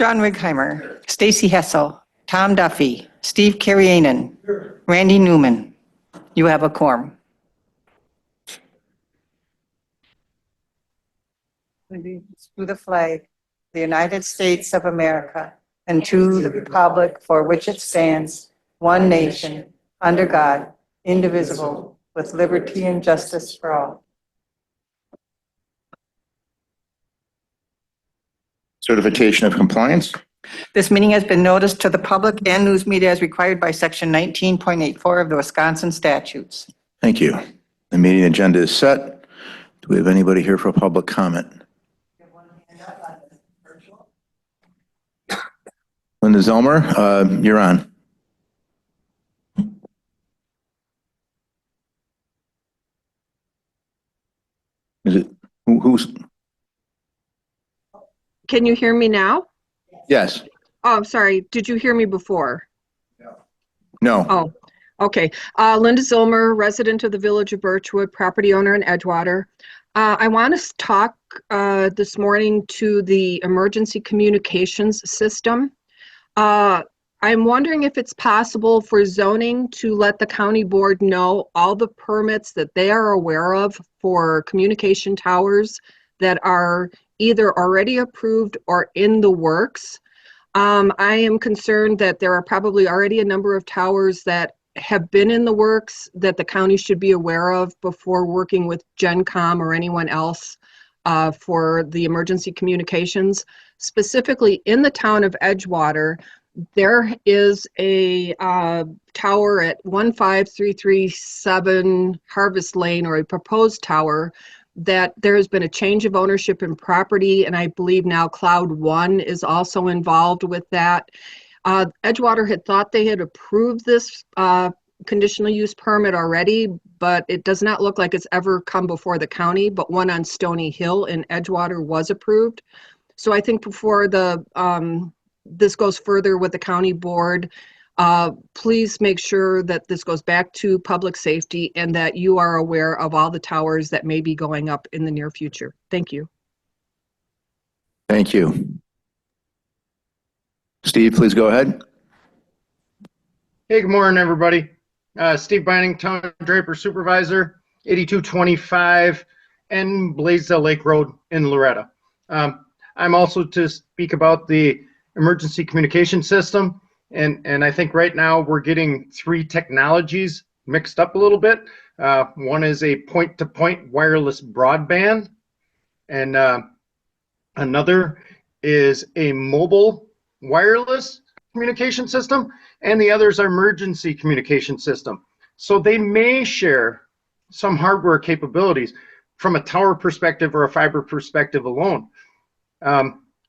John Wigheimer, Stacy Hessel, Tom Duffy, Steve Carrianen, Randy Newman. You have a quorum. Allegiance to the flag, of the United States of America, and to the republic for which it stands, one nation, under God, indivisible, with liberty and justice for all. Certification of compliance. This meeting has been noticed to the public and news media as required by Section 19.84 of the Wisconsin statutes. Thank you. The meeting agenda is set. Do we have anybody here for public comment? Linda Zelmer, you're on. Is it, who's? Can you hear me now? Yes. Oh, I'm sorry. Did you hear me before? No. Oh, okay. Linda Zilmer, resident of the Village of Birchwood, property owner in Edgewater. I want to talk this morning to the emergency communications system. I'm wondering if it's possible for zoning to let the county board know all the permits that they are aware of for communication towers that are either already approved or in the works. I am concerned that there are probably already a number of towers that have been in the works that the county should be aware of before working with GenCom or anyone else for the emergency communications. Specifically in the town of Edgewater, there is a tower at 15337 Harvest Lane, or a proposed tower, that there has been a change of ownership in property, and I believe now Cloud One is also involved with that. Edgewater had thought they had approved this conditional use permit already, but it does not look like it's ever come before the county, but one on Stony Hill in Edgewater was approved. So I think before this goes further with the county board, please make sure that this goes back to public safety and that you are aware of all the towers that may be going up in the near future. Thank you. Thank you. Steve, please go ahead. Hey, good morning, everybody. Steve Bining, Town Draper Supervisor, 8225 and Blaisdell Lake Road in Loretta. I'm also to speak about the emergency communication system. And I think right now we're getting three technologies mixed up a little bit. One is a point-to-point wireless broadband, and another is a mobile wireless communication system, and the other is our emergency communication system. So they may share some hardware capabilities from a tower perspective or a fiber perspective alone.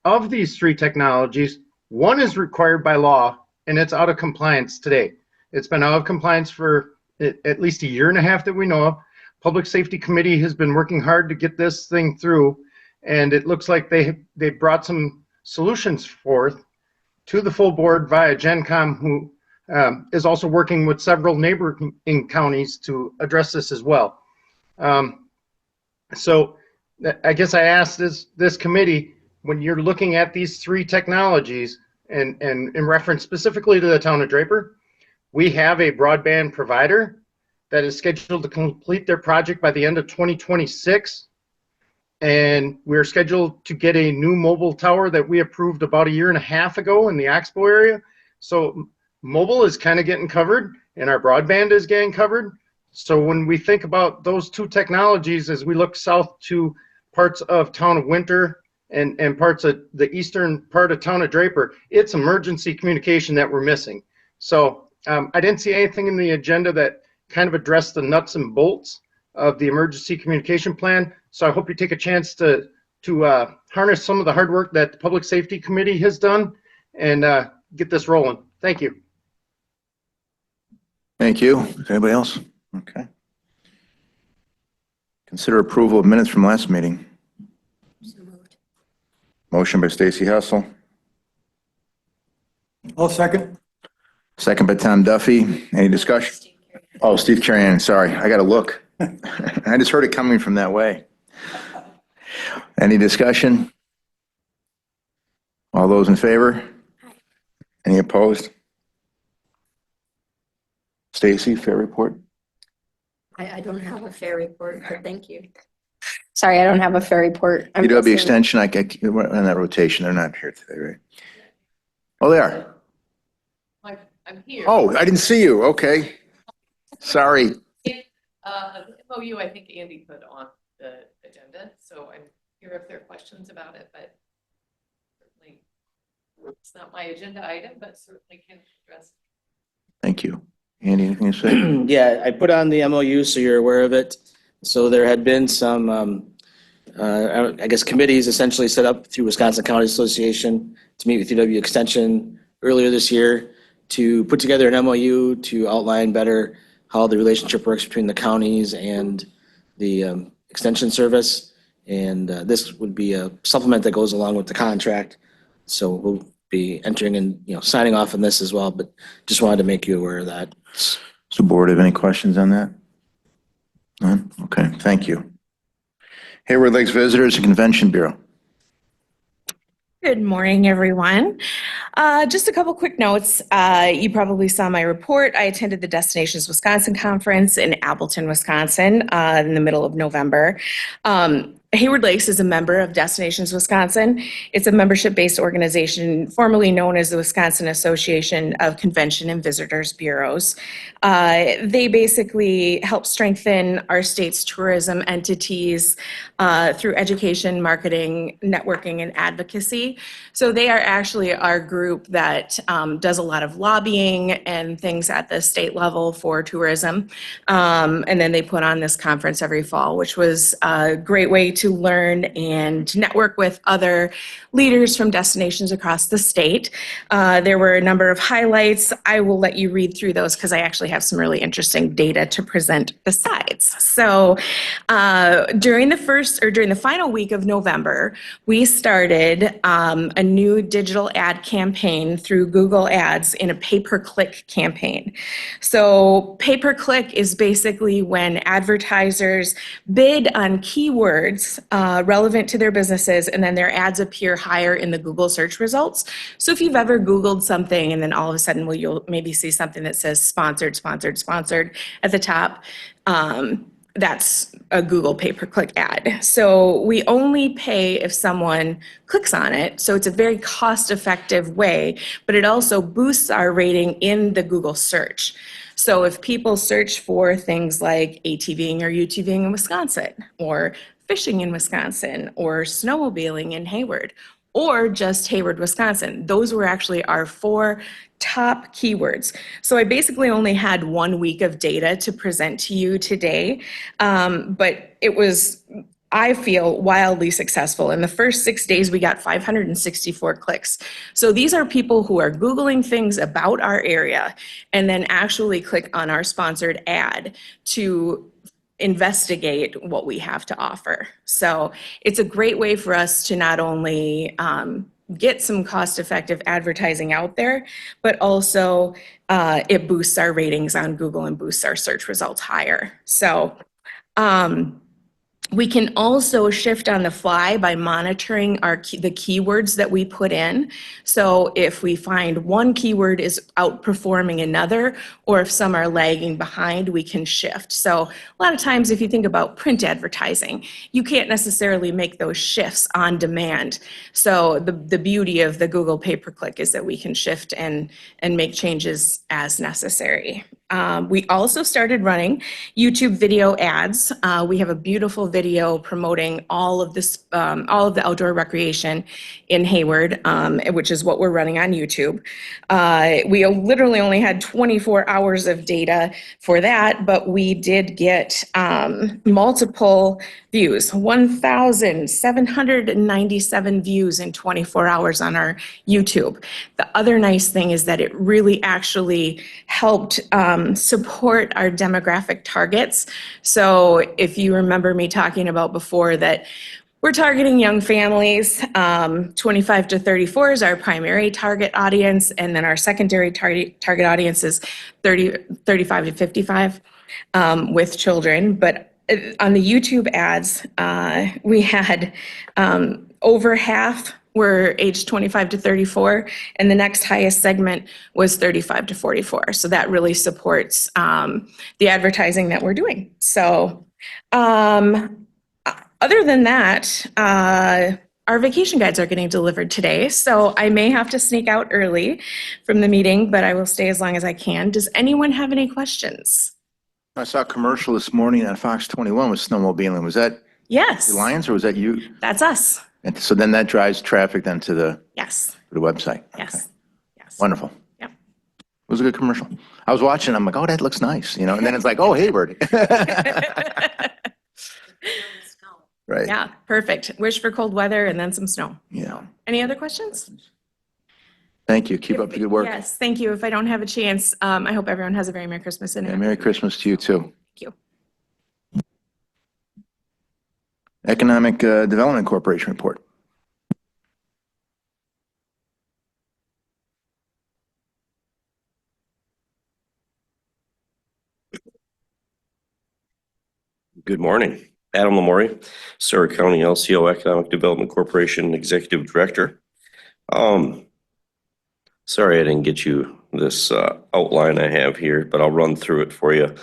Of these three technologies, one is required by law, and it's out of compliance today. It's been out of compliance for at least a year and a half that we know of. Public Safety Committee has been working hard to get this thing through, and it looks like they brought some solutions forth to the full board via GenCom, who is also working with several neighboring counties to address this as well. So I guess I asked this committee, when you're looking at these three technologies, and in reference specifically to the town of Draper, we have a broadband provider that is scheduled to complete their project by the end of 2026. And we're scheduled to get a new mobile tower that we approved about a year and a half ago in the Oxbow area. So mobile is kind of getting covered, and our broadband is getting covered. So when we think about those two technologies, as we look south to parts of town of Winter and parts of the eastern part of town of Draper, it's emergency communication that we're missing. So I didn't see anything in the agenda that kind of addressed the nuts and bolts of the emergency communication plan. So I hope you take a chance to harness some of the hard work that the Public Safety Committee has done and get this rolling. Thank you. Thank you. Is anybody else? Okay. Consider approval of minutes from last meeting. Motion by Stacy Hessel. I'll second. Second by Tom Duffy. Any discussion? Oh, Steve Carrianen, sorry. I got to look. I just heard it coming from that way. Any discussion? All those in favor? Any opposed? Stacy, fair report? I don't have a fair report, but thank you. Sorry, I don't have a fair report. I'm UW guessing- Extension, we're on that rotation. They're not here today, right? Oh, they are. I'm here. Oh, I didn't see you. Okay. Sorry. The MOU, I think Andy put on the agenda, so I'm here if there are questions about it, but certainly it's not my agenda item, but certainly can address. Thank you. Andy, anything to say? Yeah, I put on the MOU so you're aware of it. So there had been some, I guess, committees essentially set up through Wisconsin County Association to meet with UW Extension earlier this year to put together an MOU to outline better how the relationship works between the counties and the extension service. And this would be a supplement that goes along with the contract. So we'll be entering and, signing off on this as well, but just wanted to make you aware of that. So board, have any questions on that? None? Okay, thank you. Hayward Lakes Visitors and Convention Bureau. Good morning, everyone. Just a couple quick notes. You probably saw my report. I attended the Destinations Wisconsin Conference in Appleton, Wisconsin, in the middle of November. Hayward Lakes is a member of Destinations Wisconsin. It's a membership-based organization formerly known as the Wisconsin Association of Convention and Visitors Bureaus. They basically help strengthen our state's tourism entities through education, marketing, networking, and advocacy. So they are actually our group that does a lot of lobbying and things at the state level for tourism. And then they put on this conference every fall, which was a great way to learn and network with other leaders from destinations across the state. There were a number of highlights. I will let you read through those because I actually have some really interesting data to present besides. So during the final week of November, we started a new digital ad campaign through Google Ads in a pay-per-click campaign. So pay-per-click is basically when advertisers bid on keywords relevant to their businesses, and then their ads appear higher in the Google search results. So if you've ever Googled something and then all of a sudden, you'll maybe see something that says sponsored, sponsored, sponsored at the top, that's a Google pay-per-click ad. So we only pay if someone clicks on it. So it's a very cost-effective way, but it also boosts our rating in the Google search. So if people search for things like ATVing or UTVing in Wisconsin, or fishing in Wisconsin, or snowmobiling in Hayward, or just Hayward, Wisconsin, those were actually our 4 top keywords. So I basically only had 1 week of data to present to you today, but it was, I feel, wildly successful. In the first 6 days, we got 564 clicks. So these are people who are Googling things about our area and then actually click on our sponsored ad to investigate what we have to offer. So it's a great way for us to not only get some cost-effective advertising out there, but also it boosts our ratings on Google and boosts our search results higher. So we can also shift on the fly by monitoring the keywords that we put in. So if we find one keyword is outperforming another, or if some are lagging behind, we can shift. So a lot of times, if you think about print advertising, you can't necessarily make those shifts on demand. So the beauty of the Google pay-per-click is that we can shift and make changes as necessary. We also started running YouTube video ads. We have a beautiful video promoting all of the outdoor recreation in Hayward, which is what we're running on YouTube. We literally only had 24 hours of data for that, but we did get multiple views, 1,797 views in 24 hours on our YouTube. The other nice thing is that it really actually helped support our demographic targets. So if you remember me talking about before that we're targeting young families, 25 to 34 is our primary target audience, and then our secondary target audience is 35 to 55 with children. But on the YouTube ads, we had over half were aged 25 to 34, and the next highest segment was 35 to 44. So that really supports the advertising that we're doing. So other than that, our vacation guides are getting delivered today, so I may have to sneak out early from the meeting, but I will stay as long as I can. Does anyone have any questions? I saw a commercial this morning on Fox 21 with snowmobiling. Was that Yes, the Lions or was that you? that's us. And so then that drives traffic then to the Yes, website. yes, Okay. yes. Wonderful. Yep. It was a good commercial. I was watching, I'm like, oh, that looks nice, you know, and then it's like, oh, Hayward. Right. Yeah, perfect. Wish for cold weather and then some snow. Yeah. Any other questions? Thank you. Keep up the good work. Yes, thank you. If I don't have a chance, I hope everyone has a very Merry Christmas and a And Happy Merry New Year. Christmas to you too. Thank you. Economic Development Corporation report. Good morning. Adam Lamori, Starr County LCO Economic Development Corporation Executive Director. Sorry I didn't get you this outline I have here, but I'll run through it for you.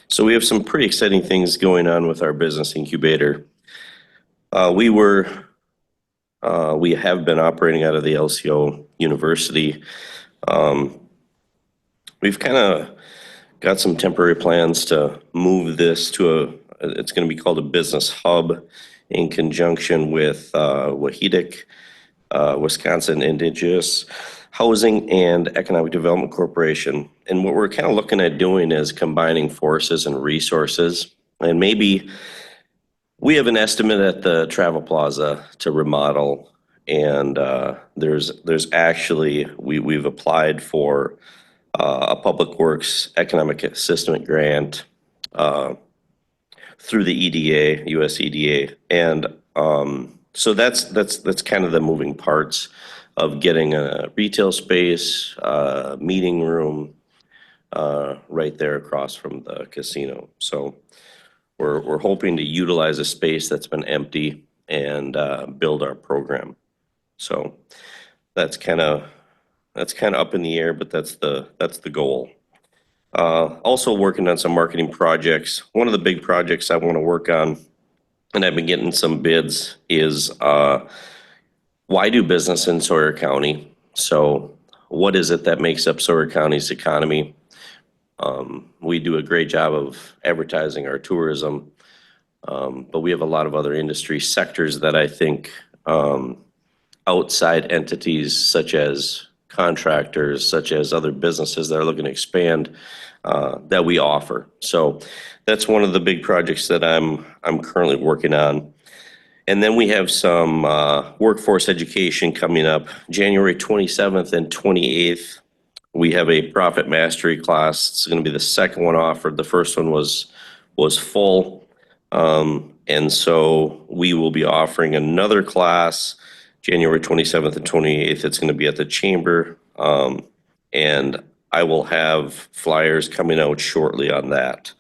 So we have some pretty exciting things going on with our business incubator. We have been operating out of the LCO University. We've kind of got some temporary plans to move this to it's going to be called a business hub in conjunction with WAHEDC, Wisconsin Indigenous Housing and Economic Development Corporation. And what we're kind of looking at doing is combining forces and resources. And maybe we have an estimate at the Travel Plaza to remodel. And there's actually, we've applied for a Public Works Economic Assistance Grant through the EDA, US EDA. And so that's kind of the moving parts of getting a retail space, meeting room right there across from the casino. So we're hoping to utilize a space that's been empty and build our program. So that's kind of up in the air, but that's the goal. Also working on some marketing projects. One of the big projects I want to work on, and I've been getting some bids, is why do business in Sawyer County? So what is it that makes up Sawyer County's economy? We do a great job of advertising our tourism, but we have a lot of other industry sectors that I think outside entities such as contractors, such as other businesses that are looking to expand, that we offer. So that's one of the big projects that I'm currently working on. And then we have some workforce education coming up, January 27th and 28th. We have a profit mastery class. It's going to be the second one offered. The first one was full. And so we will be offering another class January 27th and 28th. It's going to be at the Chamber. And I will have flyers coming out shortly on that.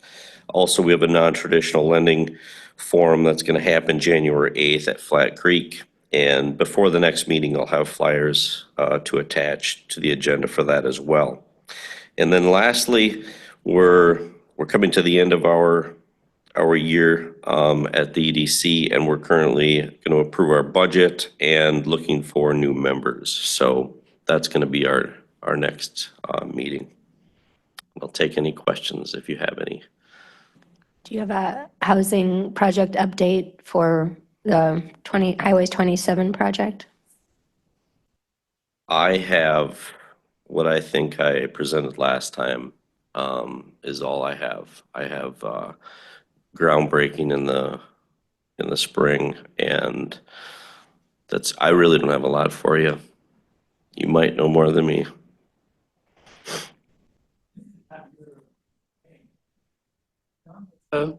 Also, we have a non-traditional lending forum that's going to happen January 8th at Flat Creek. And before the next meeting, I'll have flyers to attach to the agenda for that as well. And then lastly, we're coming to the end of our year at the EDC, and we're currently going to approve our budget and looking for new members. So that's going to be our next meeting. I'll take any questions if you have any. Do you have a housing project update for the Highway 27 project? I have what I think I presented last time is all I have. I have groundbreaking in the spring, and I really don't have a lot for you. You might know more than me.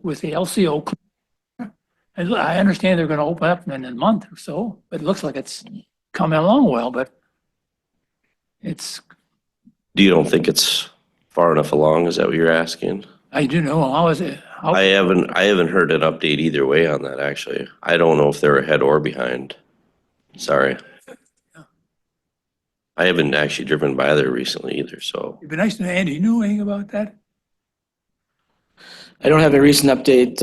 With the LCO. I understand they're going to open up in a month or so, but it looks like it's coming along well, but it's, You don't think it's far enough along? Is that what you're asking? I do know, how is it? I haven't heard an update either way on that, actually. I don't know if they're ahead or behind. Sorry. I haven't actually driven by there recently either, so. It'd be nice to know, Andy, you know anything about that? I don't have a recent update.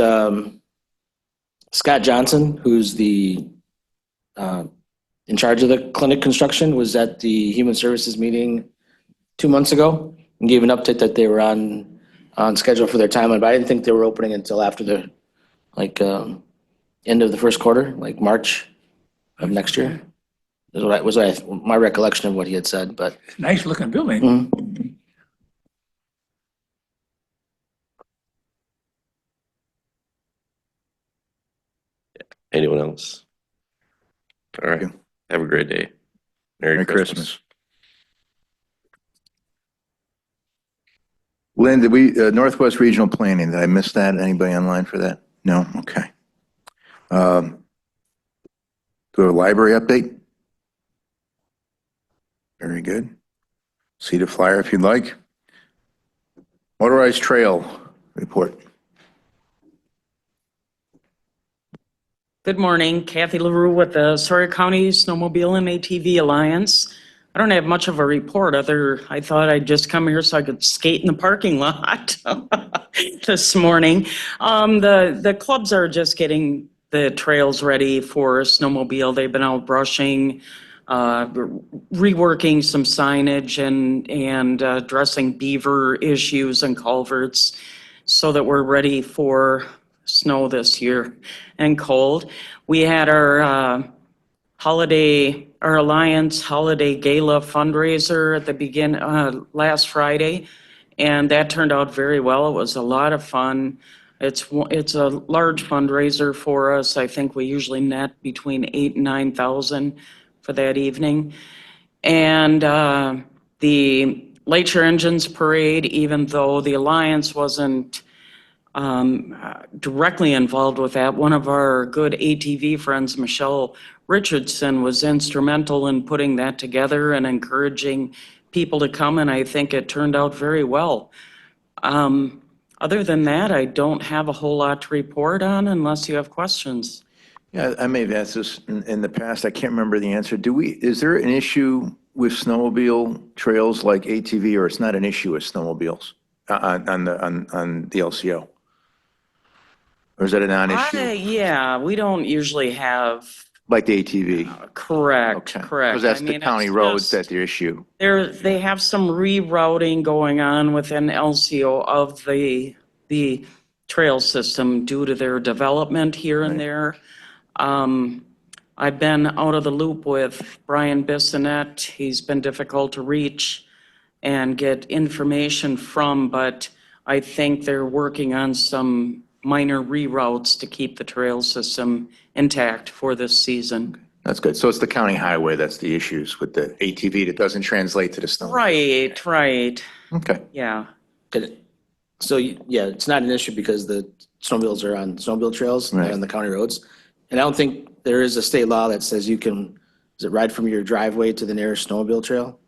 Scott Johnson, who's the in charge of the clinic construction, was at the Human Services meeting 2 months ago and gave an update that they were on schedule for their timeline, but I didn't think they were opening until after the end of the first quarter, like March of next year. My recollection of what he had said, but. Nice looking building. Mhm. Anyone else? All right. Have a great day. Merry Christmas. Lynn, did we, Northwest Regional Planning, did I miss that? Anybody online for that? No? Okay. Do we have a library update? Very good. See the flyer if you'd like. Motorized trail report. Good morning, Kathy LaRue with the Sawyer County Snowmobile and ATV Alliance. I don't have much of a report I thought I'd just come here so I could skate in the parking lot this morning. The clubs are just getting the trails ready for snowmobile. They've been out brushing, reworking some signage and addressing beaver issues and culverts so that we're ready for snow this year and cold. We had our Alliance Holiday Gala fundraiser at the last Friday, and that turned out very well. It was a lot of fun. It's a large fundraiser for us. I think we usually net between 8,000 and 9,000 for that evening. And the Lakeshore Engines Parade, even though the Alliance wasn't directly involved with that, one of our good ATV friends, Michelle Richardson, was instrumental in putting that together and encouraging people to come, and I think it turned out very well. Other than that, I don't have a whole lot to report on unless you have questions. Yeah, I may have asked this in the past. I can't remember the answer. Is there an issue with snowmobile trails like ATV, or it's not an issue with snowmobiles on the LCO? Or is that a non-issue? Yeah, we don't usually have. Like the ATV? Correct. Because that's the county roads that's the issue. They have some rerouting going on within LCO of the trail system due to their development here and there. I've been out of the loop with Brian Bissonette. He's been difficult to reach and get information from, but I think they're working on some minor reroutes to keep the trail system intact for this season. That's good. So it's the county highway that's the issues with the ATV that doesn't translate to the snow. Right. Okay. Yeah. So, yeah, it's not an issue because the snowmobiles are on snowmobile trails and Right. on the county roads. And I don't think there is a state law that says you can, is it ride from your driveway to the nearest snowmobile trail?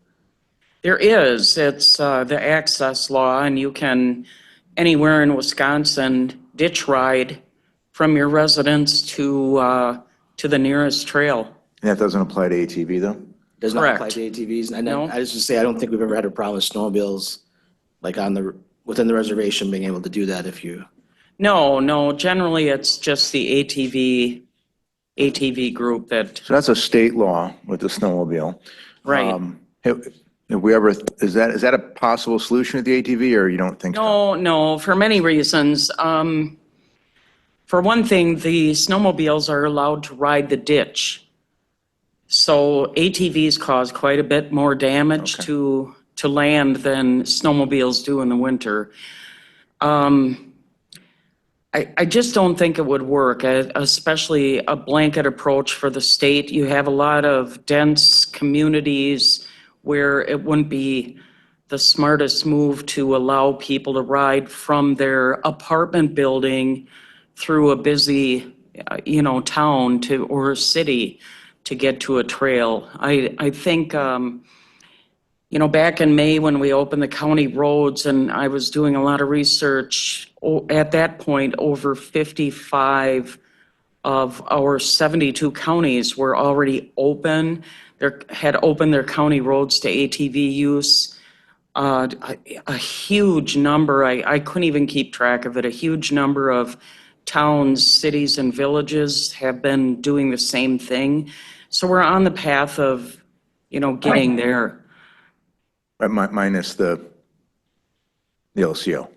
There is. It's the access law, and you can, anywhere in Wisconsin, ditch ride from your residence to the nearest trail. And that doesn't apply to ATV though? Does not apply Correct. to ATVs. And No. I just to say, I don't think we've ever had a problem with snowmobiles, like within the reservation, being able to do that if you. No, generally it's just the ATV group that, So that's a state law with the snowmobile. right. Have we ever, is that a possible solution with the ATV, or you don't think so? No, for many reasons. For one thing, the snowmobiles are allowed to ride the ditch. So ATVs cause quite a bit more damage Okay. to land than snowmobiles do in the winter. I just don't think it would work, especially a blanket approach for the state. You have a lot of dense communities where it wouldn't be the smartest move to allow people to ride from their apartment building through a busy, town or city to get to a trail. I think, back in May when we opened the county roads and I was doing a lot of research, at that point, over 55 of our 72 counties were already open. had opened their county roads to ATV use. A huge number, I couldn't even keep track of it, a huge number of towns, cities, and villages have been doing the same thing. So we're on the path of, getting there. Minus the LCO.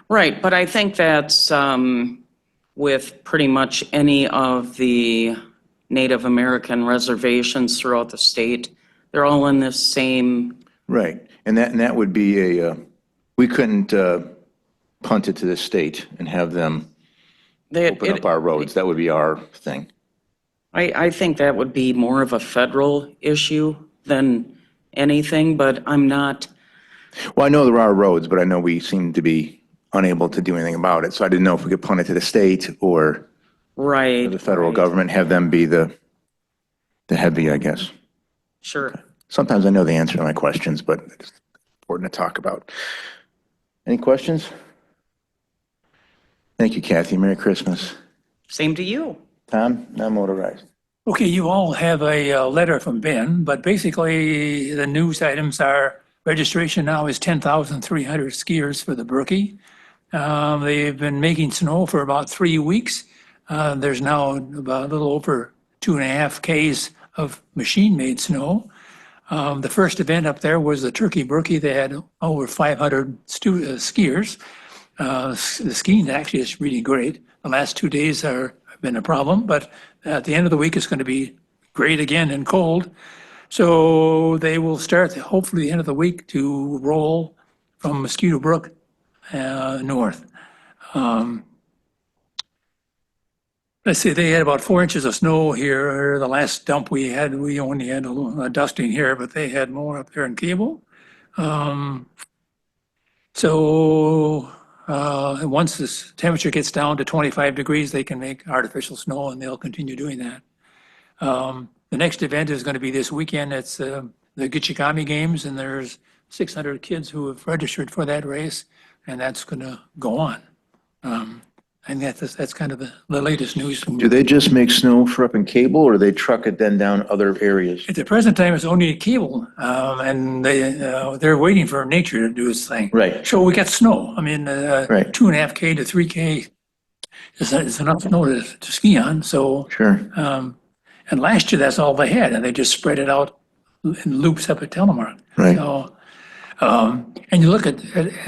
Right, but I think that's with pretty much any of the Native American reservations throughout the state. They're all in this same, Right, and that would be we couldn't punt it to the state and have them open up our roads. That would be our thing. I think that would be more of a federal issue than anything, but I'm not, Well, I know there are roads, but I know we seem to be unable to do anything about it. So I didn't know if we could punt it to the state or right. the federal right. government, have them be the heavy, I guess. Sure. Sometimes I know the answer to my questions, but it's important to talk about. Any questions? Thank you, Kathy. Merry Christmas. Same to you. Tom, not motorized. Okay, you all have a letter from Ben, but basically the news items are registration now is 10,300 skiers for the Brookie. They've been making snow for about 3 weeks. There's now about a little over 2.5 Ks of machine-made snow. The first event up there was the Turkey Brookie. They had over 500 skiers. The skiing actually is really great. The last 2 days have been a problem, but at the end of the week, it's going to be great again and cold. So they will start, hopefully, the end of the week to roll from Mosquito Brook north. Let's see, they had about 4 inches of snow here. The last dump we had, we only had a dusting here, but they had more up there in Cable. Once this temperature gets down to 25 degrees, they can make artificial snow, and they'll continue doing that. The next event is going to be this weekend. It's the Gichigami Games, and there's 600 kids who have registered for that race, and that's going to go on. And that's kind of the latest news. Do they just make snow for up in Cable, or do they truck it then down other areas? At the present time, it's only Cable, and they're waiting for nature to do its thing. Right. So we got snow. I mean, Right. 2.5 K to 3 K is enough snow to ski on. So, Sure. and last year that's all they had, and they just spread it out in loops up at Telemark. Right. So, and you look at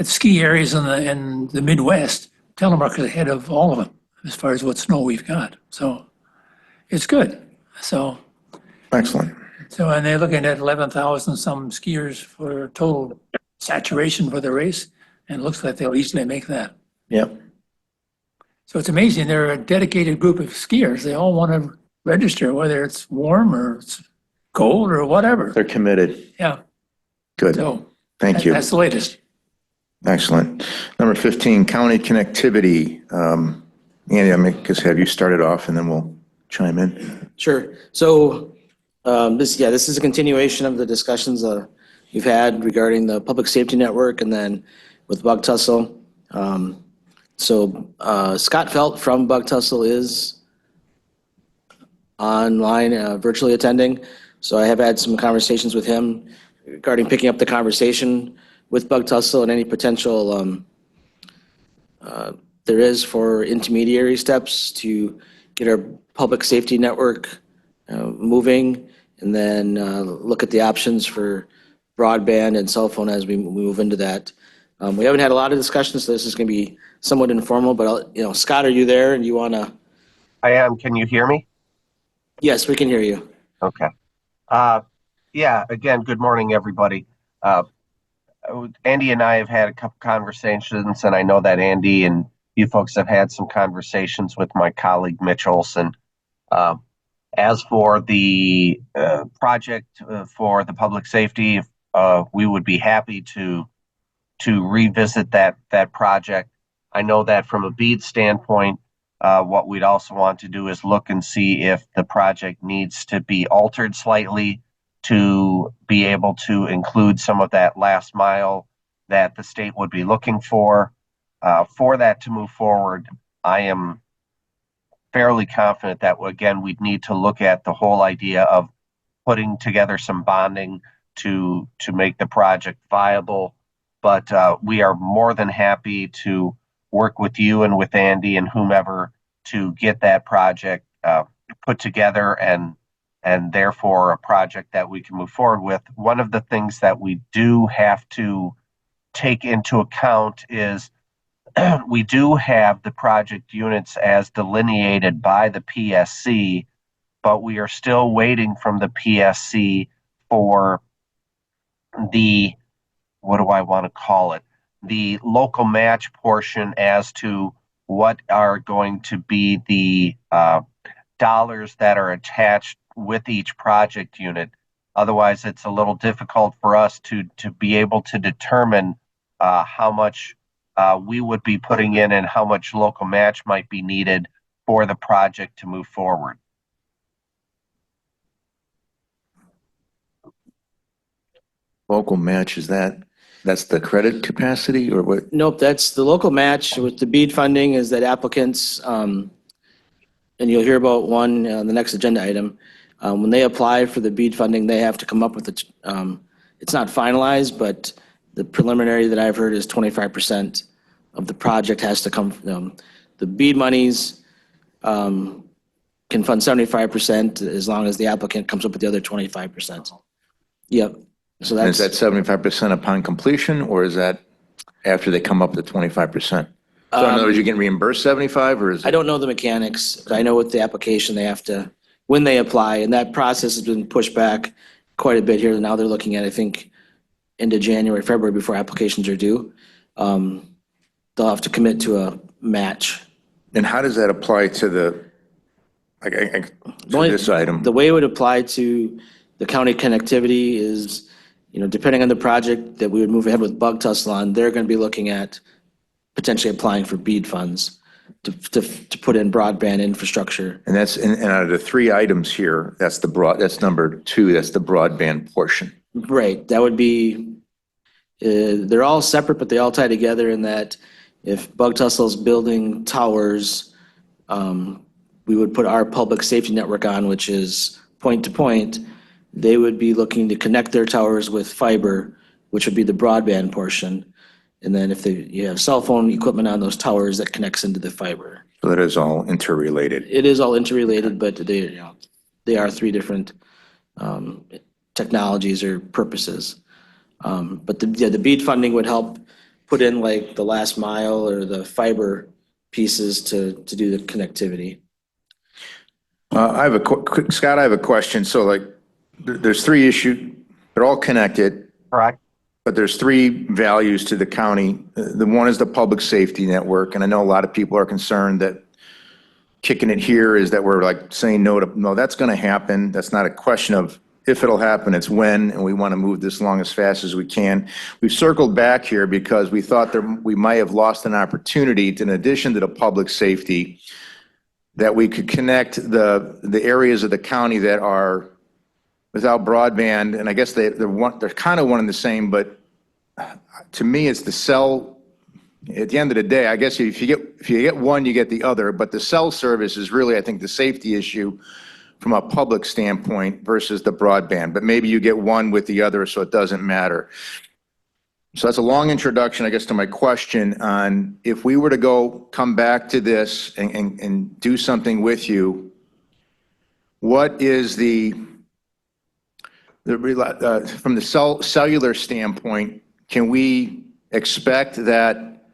ski areas in the Midwest, Telemark is ahead of all of them as far as what snow we've got. So it's good. So, Excellent. and they're looking at 11,000 some skiers for total saturation for the race, and it looks like they'll easily make that. Yep. So it's amazing. They're a dedicated group of skiers. They all want to register, whether it's warm or it's cold or whatever. They're committed. Yeah. Good. So Thank you. that's the latest. Excellent. Number 15, county connectivity. Andy, I guess have you started off and then we'll chime in. Sure. So this is a continuation of the discussions we've had regarding the public safety network and then with Bug Tussle. Scott Felt from Bug Tussle is online, virtually attending. So I have had some conversations with him regarding picking up the conversation with Bug Tussle and any potential there is for intermediary steps to get our public safety network moving, and then look at the options for broadband and cell phone as we move into that. We haven't had a lot of discussions, so this is going to be somewhat informal, but Scott, are you there and you want to? I am. Can you hear me? Yes, we can hear you. Okay. Again, good morning, everybody. Andy and I have had a couple conversations, and I know that Andy and you folks have had some conversations with my colleague Mitch Olson. As for the project for the public safety, we would be happy to revisit that project. I know that from a BEAD standpoint, what we'd also want to do is look and see if the project needs to be altered slightly to be able to include some of that last mile that the state would be looking for. For that to move forward, I am fairly confident that, again, we'd need to look at the whole idea of putting together some bonding to make the project viable. But we are more than happy to work with you and with Andy and whomever to get that project put together and therefore a project that we can move forward with. One of the things that we do have to take into account is we do have the project units as delineated by the PSC, but we are still waiting from the PSC for the, what do I want to call it? The local match portion as to what are going to be the dollars that are attached with each project unit. Otherwise, it's a little difficult for us to be able to determine how much we would be putting in and how much local match might be needed for the project to move forward. Local match, that's the credit capacity or what? Nope, that's the local match with the BEAD funding is that applicants, and you'll hear about one on the next agenda item. When they apply for the BEAD funding, they have to come up with it's not finalized, but the preliminary that I've heard is 25% of the project has to come from the BEAD monies. Can fund 75% as long as the applicant comes up with the other 25%. Yep. So And is that's, that 75% upon completion or is that after they come up to 25%? So in other words, you get reimbursed 75 or is I it? don't know the mechanics, but I know with the application, they have to, when they apply, and that process has been pushed back quite a bit here. Now they're looking at, I think, into January, February before applications are due. They'll have to commit to a match. And how does that apply to to this item? The way it would apply to the county connectivity is, depending on the project that we would move ahead with Bug Tussle on, they're going to be looking at potentially applying for BEAD funds to put in broadband infrastructure. And that's, and out of the three items here, that's number 2, that's the broadband portion. Right, that would be, they're all separate, but they all tie together in that if Bug Tussle's building towers, we would put our public safety network on, which is point to point. They would be looking to connect their towers with fiber, which would be the broadband portion. And then if you have cell phone equipment on those towers, that connects into the fiber. So that is all interrelated. It is all interrelated, but they are three different technologies or purposes. But the BEAD funding would help put in like the last mile or the fiber pieces to do the connectivity. I have Scott, I have a question. So like, there's 3 issues, they're all connected. Correct. But there's 3 values to the county. The one is the public safety network. And I know a lot of people are concerned that kicking it here is that we're like saying no, that's going to happen. That's not a question of if it'll happen, it's when, and we want to move this along as fast as we can. We've circled back here because we thought we might have lost an opportunity to, in addition to the public safety, that we could connect the areas of the county that are without broadband, and I guess they're kind of one and the same, but to me, it's the cell. At the end of the day, I guess if you get one, you get the other, but the cell service is really, I think, the safety issue from a public standpoint versus the broadband, but maybe you get one with the other, so it doesn't matter. So that's a long introduction, I guess, to my question on if we were to come back to this and do something with you, what is from the cellular standpoint, can we expect that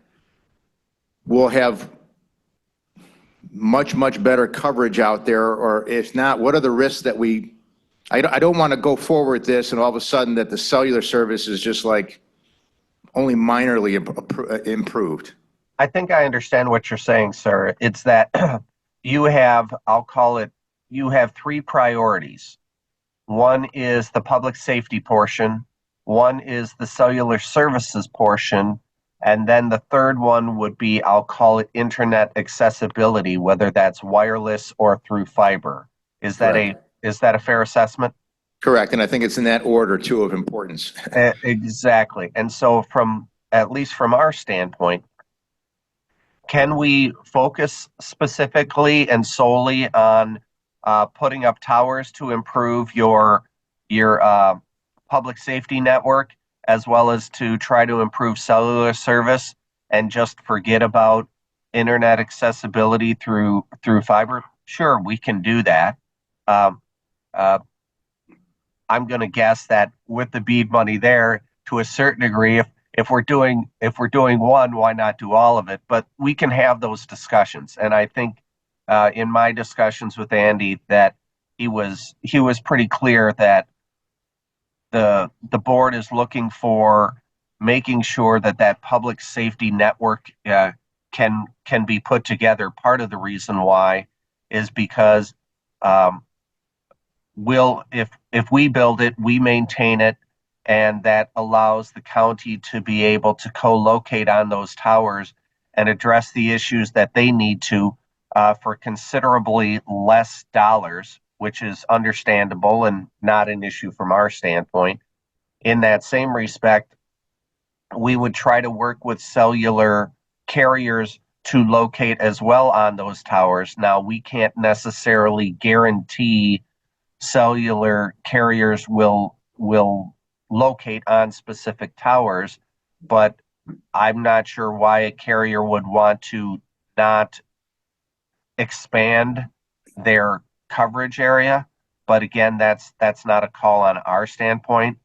we'll have much, much better coverage out there? Or if not, what are the risks that I don't want to go forward with this and all of a sudden that the cellular service is just like only minorly improved? I think I understand what you're saying, sir. It's that you have 3 priorities. One is the public safety portion, one is the cellular services portion, and then the third one would be, I'll call it internet accessibility, whether that's wireless or through fiber. Is that a fair assessment? Correct, and I think it's in that order too of importance. Exactly. And so at least from our standpoint, can we focus specifically and solely on putting up towers to improve your your public safety network, as well as to try to improve cellular service and just forget about internet accessibility through fiber? Sure, we can do that. Um, I'm going to guess that with the BEAD money there, to a certain degree, if we're doing one, why not do all of it? But we can have those discussions, and I think in my discussions with Andy that he was pretty clear that the board is looking for making sure that public safety network can be put together. Part of the reason why is because if we build it, we maintain it, and that allows the county to be able to co-locate on those towers and address the issues that they need to for considerably less dollars, which is understandable and not an issue from our standpoint. In that same respect, we would try to work with cellular carriers to locate as well on those towers. Now, we can't necessarily guarantee cellular carriers will locate on specific towers, but I'm not sure why a carrier would want to not expand their coverage area. But again, that's not a call on our standpoint.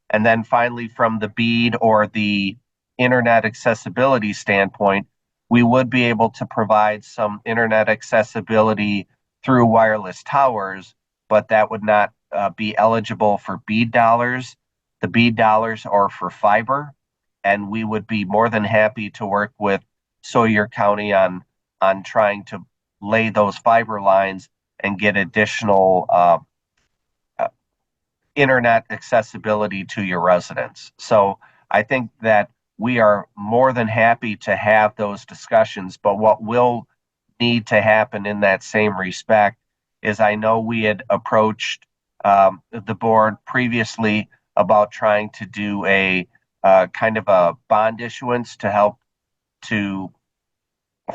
And then finally, from the BEAD or the internet accessibility standpoint, we would be able to provide some internet accessibility through wireless towers, but that would not be eligible for BEAD dollars. The BEAD dollars are for fiber, and we would be more than happy to work with Sawyer County on trying to lay those fiber lines and get additional internet accessibility to your residents. So I think that we are more than happy to have those discussions, but what will need to happen in that same respect is I know we had approached the board previously about trying to do a kind of a bond issuance to help to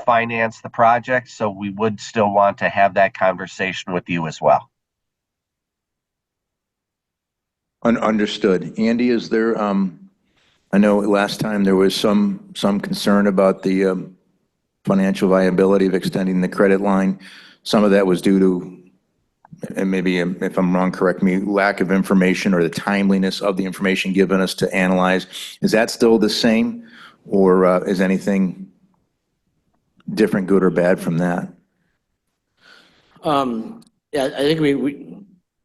finance the project. So we would still want to have that conversation with you as well. Understood. Andy, is there, I know last time there was some concern about the financial viability of extending the credit line. Some of that was due to, and maybe if I'm wrong, correct me, lack of information or the timeliness of the information given us to analyze. Is that still the same, or is anything different, good or bad from that? Yeah, I think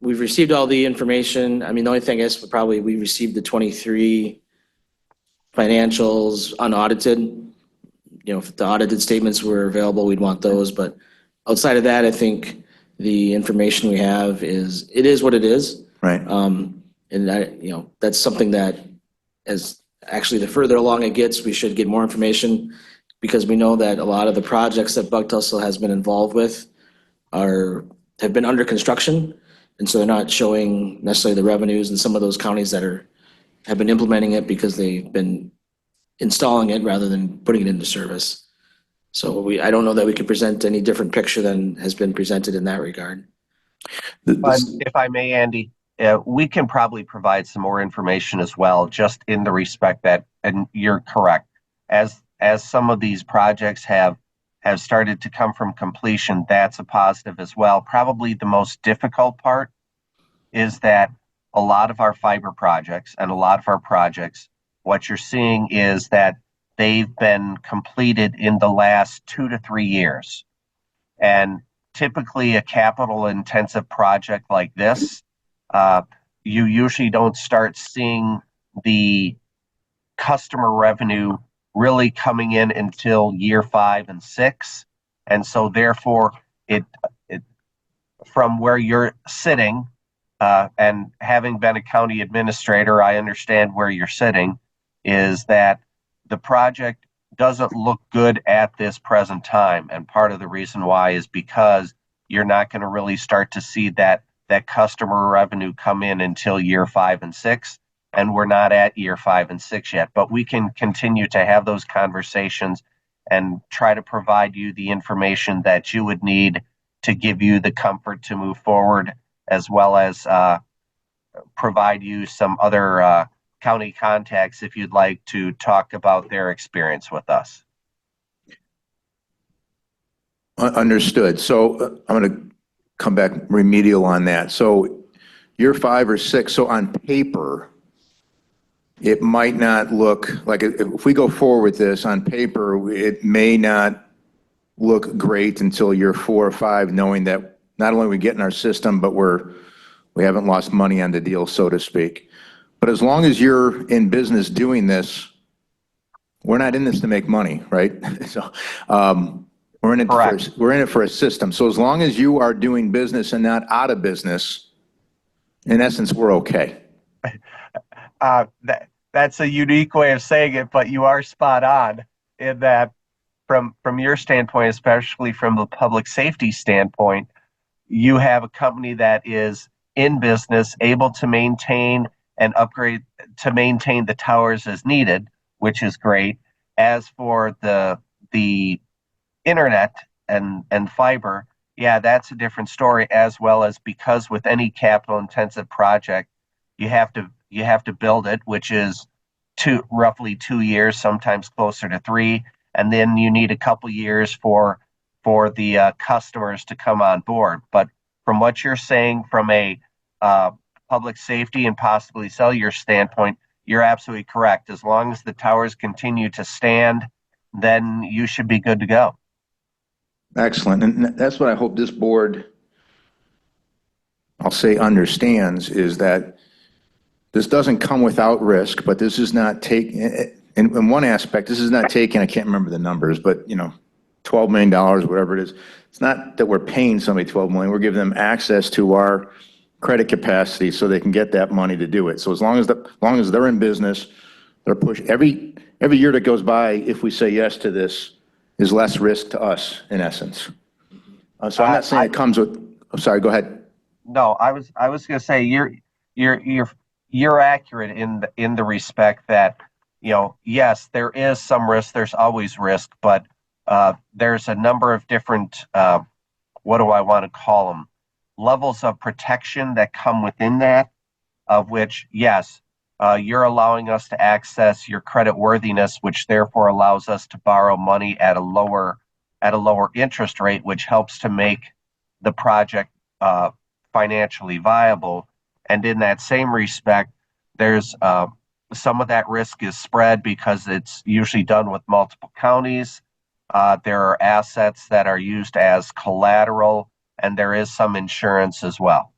we've received all the information. I mean, the only thing is probably we received the 23 financials unaudited. You know, if the audited statements were available, we'd want those. But outside of that, I think the information we have is what it is. Right. And that's something that as actually the further along it gets, we should get more information, because we know that a lot of the projects that Buck Tussle has been involved with have been under construction. And so they're not showing necessarily the revenues in some of those counties that have been implementing it because they've been installing it rather than putting it into service. So I don't know that we could present any different picture than has been presented in that regard. But if I may, Andy, we can probably provide some more information as well, just in the respect that, and you're correct, as some of these projects have started to come from completion, that's a positive as well. Probably the most difficult part is that a lot of our fiber projects and a lot of our projects, what you're seeing is that they've been completed in the last 2 to 3 years. And typically a capital intensive project like this, you usually don't start seeing the customer revenue really coming in until year 5 and 6. And so therefore it from where you're sitting, and having been a county administrator, I understand where you're sitting, is that the project doesn't look good at this present time. And part of the reason why is because you're not going to really start to see that customer revenue come in until year 5 and 6. And we're not at year 5 and 6 yet, but we can continue to have those conversations and try to provide you the information that you would need to give you the comfort to move forward, as well as provide you some other county contacts if you'd like to talk about their experience with us. Understood. So I'm going to come back remedial on that. So you're 5 or 6. So on paper, it might not look like, if we go forward with this on paper, it may not look great until you're 4 or 5, knowing that not only we get in our system, but we haven't lost money on the deal, so to speak. But as long as you're in business doing this, we're not in this to make money, right? So we're in it for a system. So as long as you are doing business and not out of business, in essence, we're okay. That's a unique way of saying it, but you are spot on in that from your standpoint, especially from the public safety standpoint, you have a company that is in business, able to maintain and upgrade to maintain the towers as needed, which is great. As for the internet and fiber, yeah, that's a different story, as well as because with any capital intensive project, you have to build it, which is roughly 2 years, sometimes closer to 3, and then you need a couple years for the customers to come on board. But from what you're saying, from a public safety and possibly cellular standpoint, you're absolutely correct. As long as the towers continue to stand, then you should be good to go. Excellent. And that's what I hope this board, I'll say, understands, is that this doesn't come without risk, but this is not taking, in one aspect, this is not taking, I can't remember the numbers, but $12 million, whatever it is. It's not that we're paying somebody $12 million. We're giving them access to our credit capacity so they can get that money to do it. So as long as they're in business, they're pushing. Every year that goes by, if we say yes to this, is less risk to us, in essence. So I'm not saying it comes with. I'm sorry. Go ahead. No, I was going to say you're accurate in the respect that yes, there is some risk. There's always risk, but there's a number of different what do I want to call them, levels of protection that come within that, of which, yes, you're allowing us to access your credit worthiness, which therefore allows us to borrow money at a lower interest rate, which helps to make the project financially viable. And in that same respect, there's some of that risk is spread because it's usually done with multiple counties. There are assets that are used as collateral, and there is some insurance as well.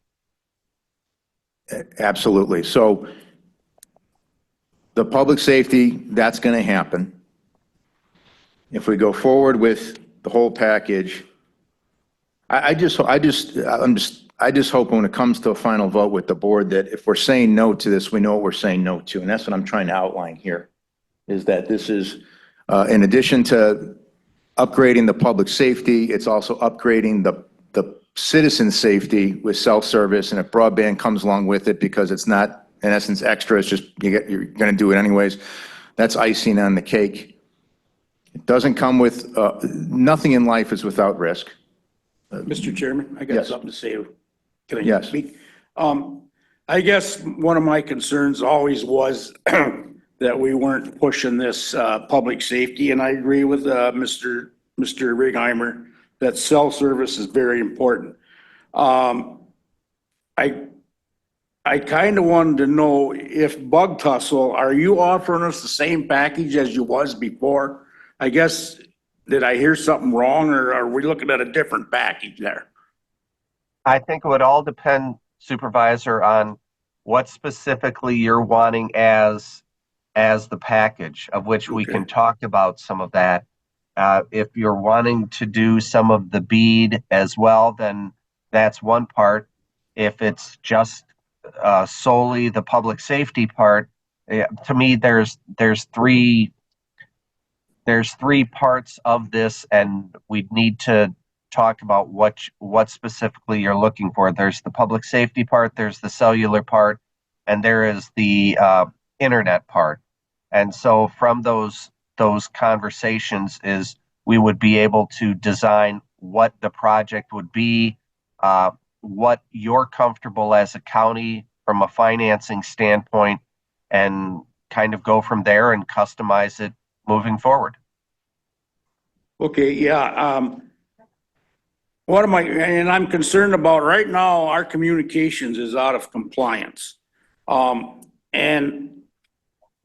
Absolutely. So the public safety, that's going to happen. If we go forward with the whole package, I just hope when it comes to a final vote with the board that if we're saying no to this, we know what we're saying no to. And that's what I'm trying to outline here, is that this is, in addition to upgrading the public safety, it's also upgrading the citizen safety with self-service, and if broadband comes along with it, because it's not, in essence, extra, it's just, you're going to do it anyways. That's icing on the cake. It doesn't come with, nothing in life is without risk. Mr. Chairman, I got Yes. something to say. Can I Yes. speak? I guess one of my concerns always was that we weren't pushing this public safety, and I agree with Mr. Righeimer that cell service is very important. I kind of wanted to know if Bug Tussle, are you offering us the same package as you was before? I guess, did I hear something wrong, or are we looking at a different package there? I think it would all depend, Supervisor, on what specifically you're wanting as the package, of which we can talk about some of that. If you're wanting to do some of the BEAD as well, then that's one part. If it's just solely the public safety part, to me, there's three parts of this, and we need to talk about what specifically you're looking for. There's the public safety part, there's the cellular part, and there is the internet part. And so from those conversations is we would be able to design what the project would be, what you're comfortable as a county from a financing standpoint and kind of go from there and customize it moving forward. Okay, yeah, and I'm concerned about right now, our communications is out of compliance. And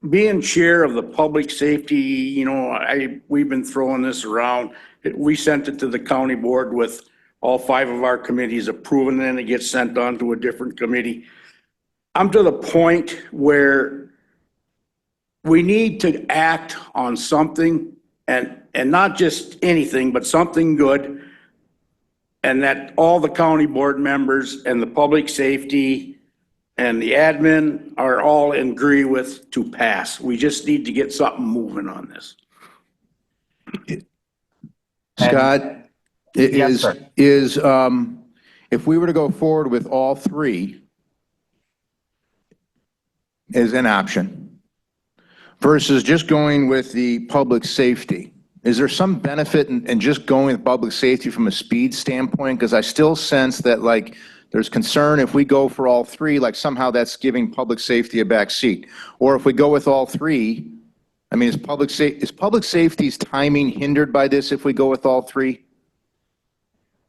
being chair of the public safety, you know, we've been throwing this around. We sent it to the county board with all 5 of our committees approving, and then it gets sent on to a different committee. I'm to the point where we need to act on something, and not just anything, but something good. And that all the county board members and the public safety and the admin are all in agree with to pass. We just need to get something moving on this. Scott, Yes, sir. if we were to go forward with all 3 as an option versus just going with the public safety, is there some benefit in just going with public safety from a speed standpoint? Because I still sense that like there's concern if we go for all 3, like somehow that's giving public safety a back seat. Or if we go with all 3, I mean, is public safety's timing hindered by this if we go with all 3?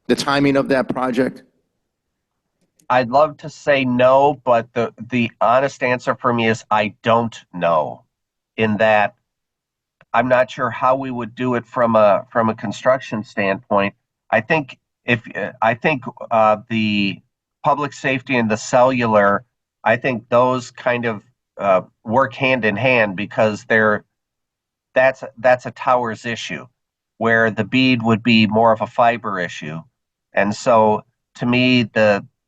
The timing of that project? I'd love to say no, but the honest answer for me is I don't know. In that, I'm not sure how we would do it from a construction standpoint. I think the public safety and the cellular, I think those kind of work hand in hand, because that's a towers issue, where the bead would be more of a fiber issue. And so to me,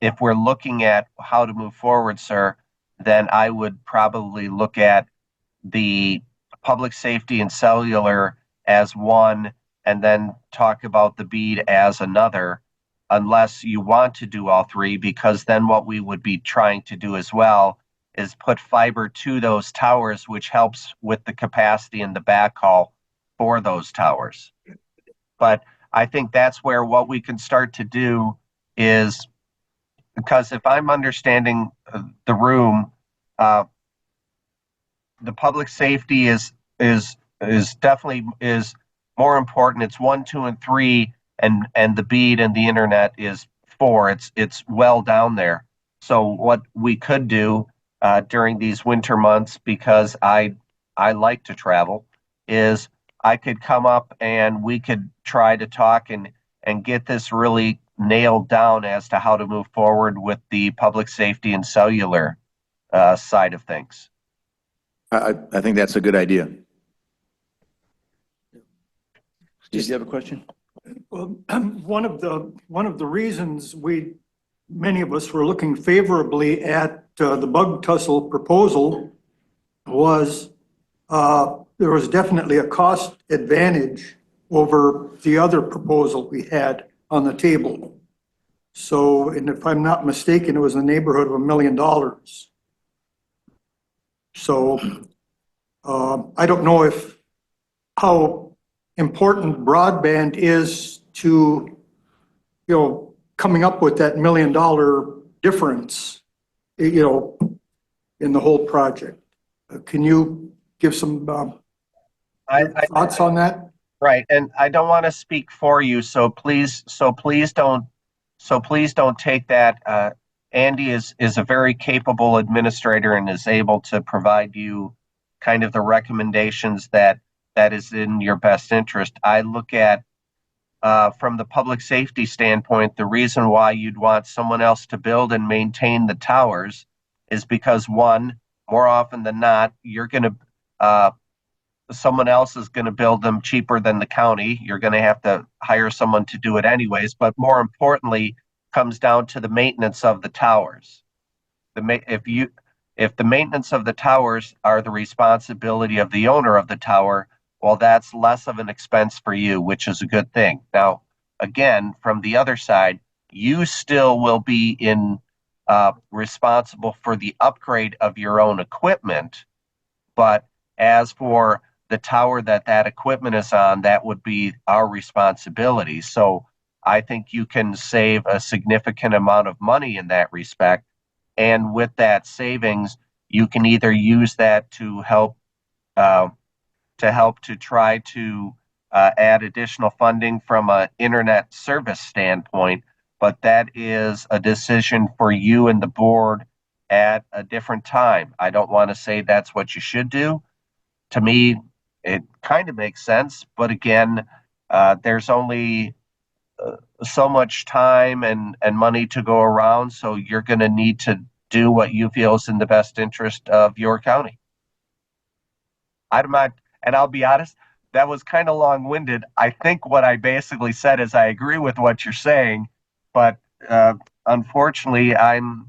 if we're looking at how to move forward, sir, then I would probably look at the public safety and cellular as one, and then talk about the bead as another, unless you want to do all 3, because then what we would be trying to do as well is put fiber to those towers, which helps with the capacity and the backhaul for those towers. But I think that's where what we can start to do is, because if I'm understanding the room, the public safety is definitely is more important. It's 1, 2, and 3, and the bead and the internet is 4. It's well down there. So what we could do during these winter months, because I like to travel, is I could come up and we could try to talk and get this really nailed down as to how to move forward with the public safety and cellular side of things. I think that's a good idea. Steve, do you have a question? Well, one of the reasons many of us were looking favorably at the bug tussle proposal was there was definitely a cost advantage over the other proposal we had on the table. So, and if I'm not mistaken, it was in the neighborhood of $1 million. So I don't know how important broadband is to, coming up with that $1 million difference, in the whole project. Can you give some thoughts on that? Right, and I don't want to speak for you, so please don't take that. Andy is a very capable administrator and is able to provide you kind of the recommendations that is in your best interest. I look at from the public safety standpoint, the reason why you'd want someone else to build and maintain the towers is because, one, more often than not, someone else is going to build them cheaper than the county. You're going to have to hire someone to do it anyways, but more importantly, comes down to the maintenance of the towers. If the maintenance of the towers are the responsibility of the owner of the tower, well, that's less of an expense for you, which is a good thing. Now, again, from the other side, you still will be responsible for the upgrade of your own equipment, but as for the tower that equipment is on, that would be our responsibility. So I think you can save a significant amount of money in that respect. And with that savings, you can either use that to help to try to add additional funding from an internet service standpoint, but that is a decision for you and the board at a different time. I don't want to say that's what you should do. To me, it kind of makes sense, but again, there's only so much time and money to go around, so you're going to need to do what you feel is in the best interest of your county. I'm not, and I'll be honest, that was kind of long-winded. I think what I basically said is I agree with what you're saying, but unfortunately, I'm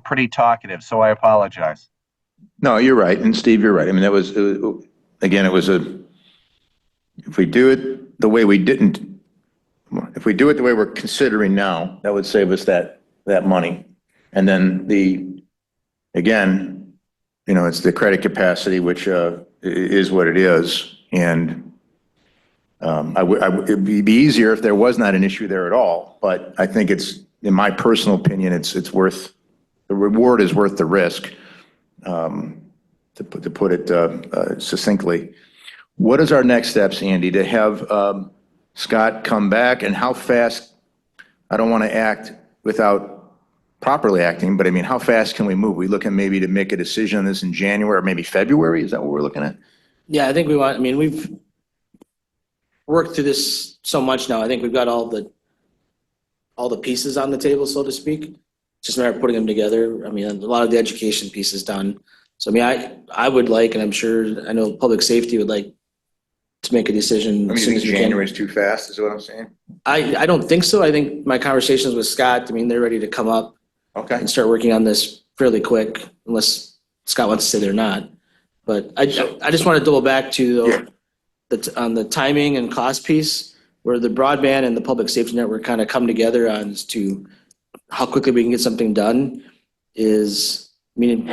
pretty talkative, so I apologize. No, you're right. And Steve, you're right. I mean, again, it was if we do it the way we didn't, if we do it the way we're considering now, that would save us that money. And then again, it's the credit capacity, which is what it is. And it'd be easier if there was not an issue there at all. But I think in my personal opinion, it's worth, the reward is worth the risk, to put it succinctly. What is our next steps, Andy, to have Scott come back, and how fast? I don't want to act without properly acting, but I mean, how fast can we move? We looking maybe to make a decision on this in January or maybe February? Is that what we're looking at? Yeah, I think we've worked through this so much now. I think we've got all the pieces on the table, so to speak. It's just a matter of putting them together. I mean, a lot of the education piece is done. So I mean, I would like, and I know public safety would like to make a decision. I mean, you think January is too fast, is what I'm saying? I don't think so. I think my conversations with Scott, I mean, they're ready to come up and start working on this fairly quick, unless Scott wants to say they're not. But I just want to double back to on the timing and cost piece, where the broadband and the public safety network kind of come together on as to how quickly we can get something done is, I mean,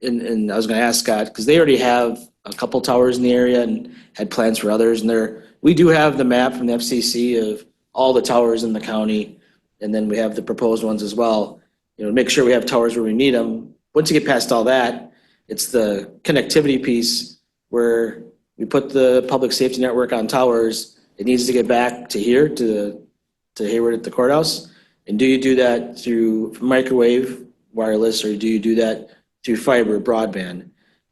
and I was going to ask Scott, because they already have a couple towers in the area and had plans for others. And we do have the map from the FCC of all the towers in the county. And then we have the proposed ones as well, make sure we have towers where we need them. Once you get past all that, it's the connectivity piece where we put the public safety network on towers. It needs to get back to here, to Hayward at the courthouse. And do you do that through microwave wireless, or do you do that through fiber broadband?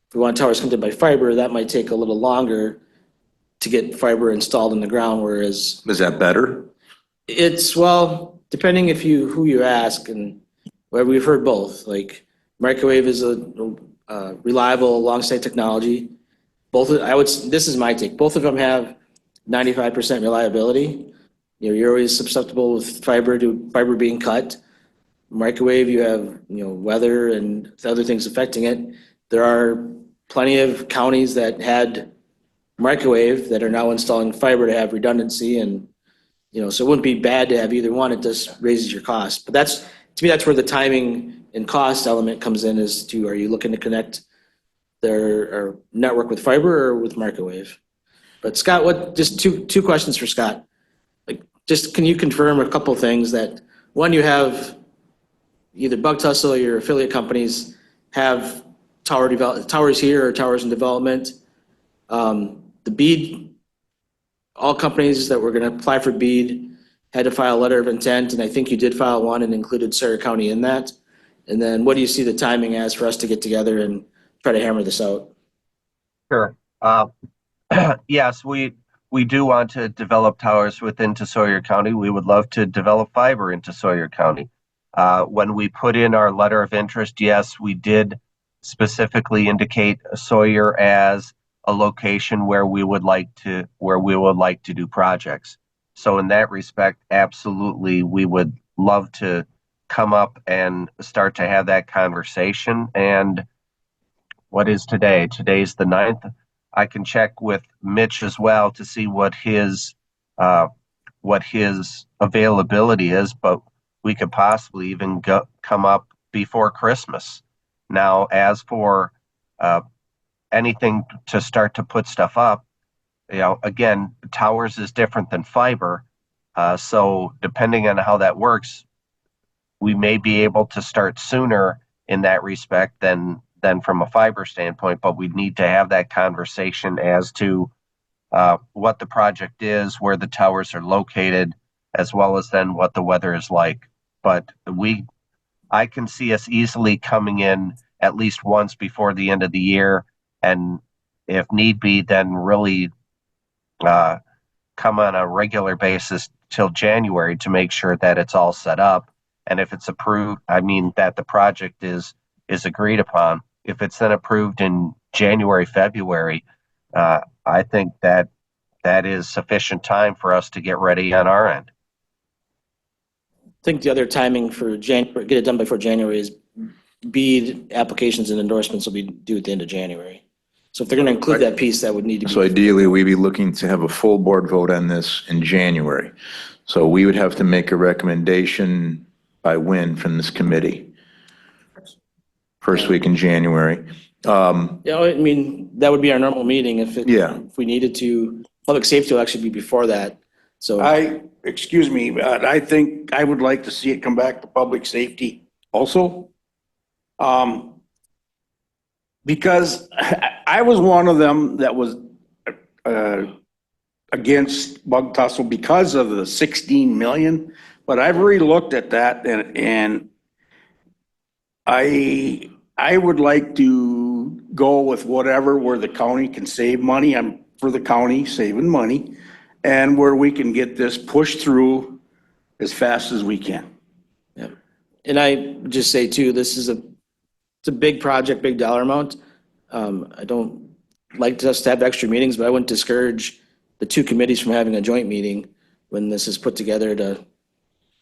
If we want towers connected by fiber, that might take a little longer to get fiber installed in the ground, whereas. Is that better? Well, depending who you ask, and we've heard both. Like, microwave is a reliable long-site technology. This is my take. Both of them have 95% reliability. You're always susceptible with fiber being cut. Microwave, you have, weather and other things affecting it. There are plenty of counties that had microwave that are now installing fiber to have redundancy, and, so it wouldn't be bad to have either one. It just raises your cost. But to me, that's where the timing and cost element comes in, as to, are you looking to connect their network with fiber or with microwave? But Scott, just two questions for Scott. Just can you confirm a couple things? That one, you have either Bug Tussle or your affiliate companies have towers here or towers in development. The BEAD, all companies that were going to apply for BEAD had to file a letter of intent, and I think you did file one and included Sawyer County in that. And then what do you see the timing as for us to get together and try to hammer this out? Sure. Yes, we do want to develop towers into Sawyer County. We would love to develop fiber into Sawyer County. When we put in our letter of interest, yes, we did specifically indicate Sawyer as a location where we would like to do projects. So in that respect, absolutely, we would love to come up and start to have that conversation. And what is today? Today's the 9th. I can check with Mitch as well to see what his availability is, but we could possibly even come up before Christmas. Now, as for anything to start to put stuff up, again, towers is different than fiber. So depending on how that works, we may be able to start sooner in that respect than from a fiber standpoint, but we need to have that conversation as to what the project is, where the towers are located, as well as then what the weather is like. But I can see us easily coming in at least once before the end of the year, and if need be, then really come on a regular basis till January to make sure that it's all set up. And if it's approved, I mean, that the project is agreed upon. If it's then approved in January, February, I think that is sufficient time for us to get ready on our end. I think the other timing for get it done before January is BEAD applications and endorsements will be due at the end of January. So if they're going to include that piece, that would need to be. So ideally, we'd be looking to have a full board vote on this in January. So we would have to make a recommendation by when from this committee? First week in January. Yeah, I mean, that would be our normal meeting if we needed to. Public safety will actually be before that. So Excuse me, but I think I would like to see it come back to public safety also. Because I was one of them that was against bug tussle because of the 16 million, but I've re-looked at that and I would like to go with whatever where the county can save money. I'm for the county saving money and where we can get this pushed through as fast as we can. yeah. And I just say too, this is it's a big project, big dollar amount. I don't like us to have extra meetings, but I wouldn't discourage the two committees from having a joint meeting when this is put together to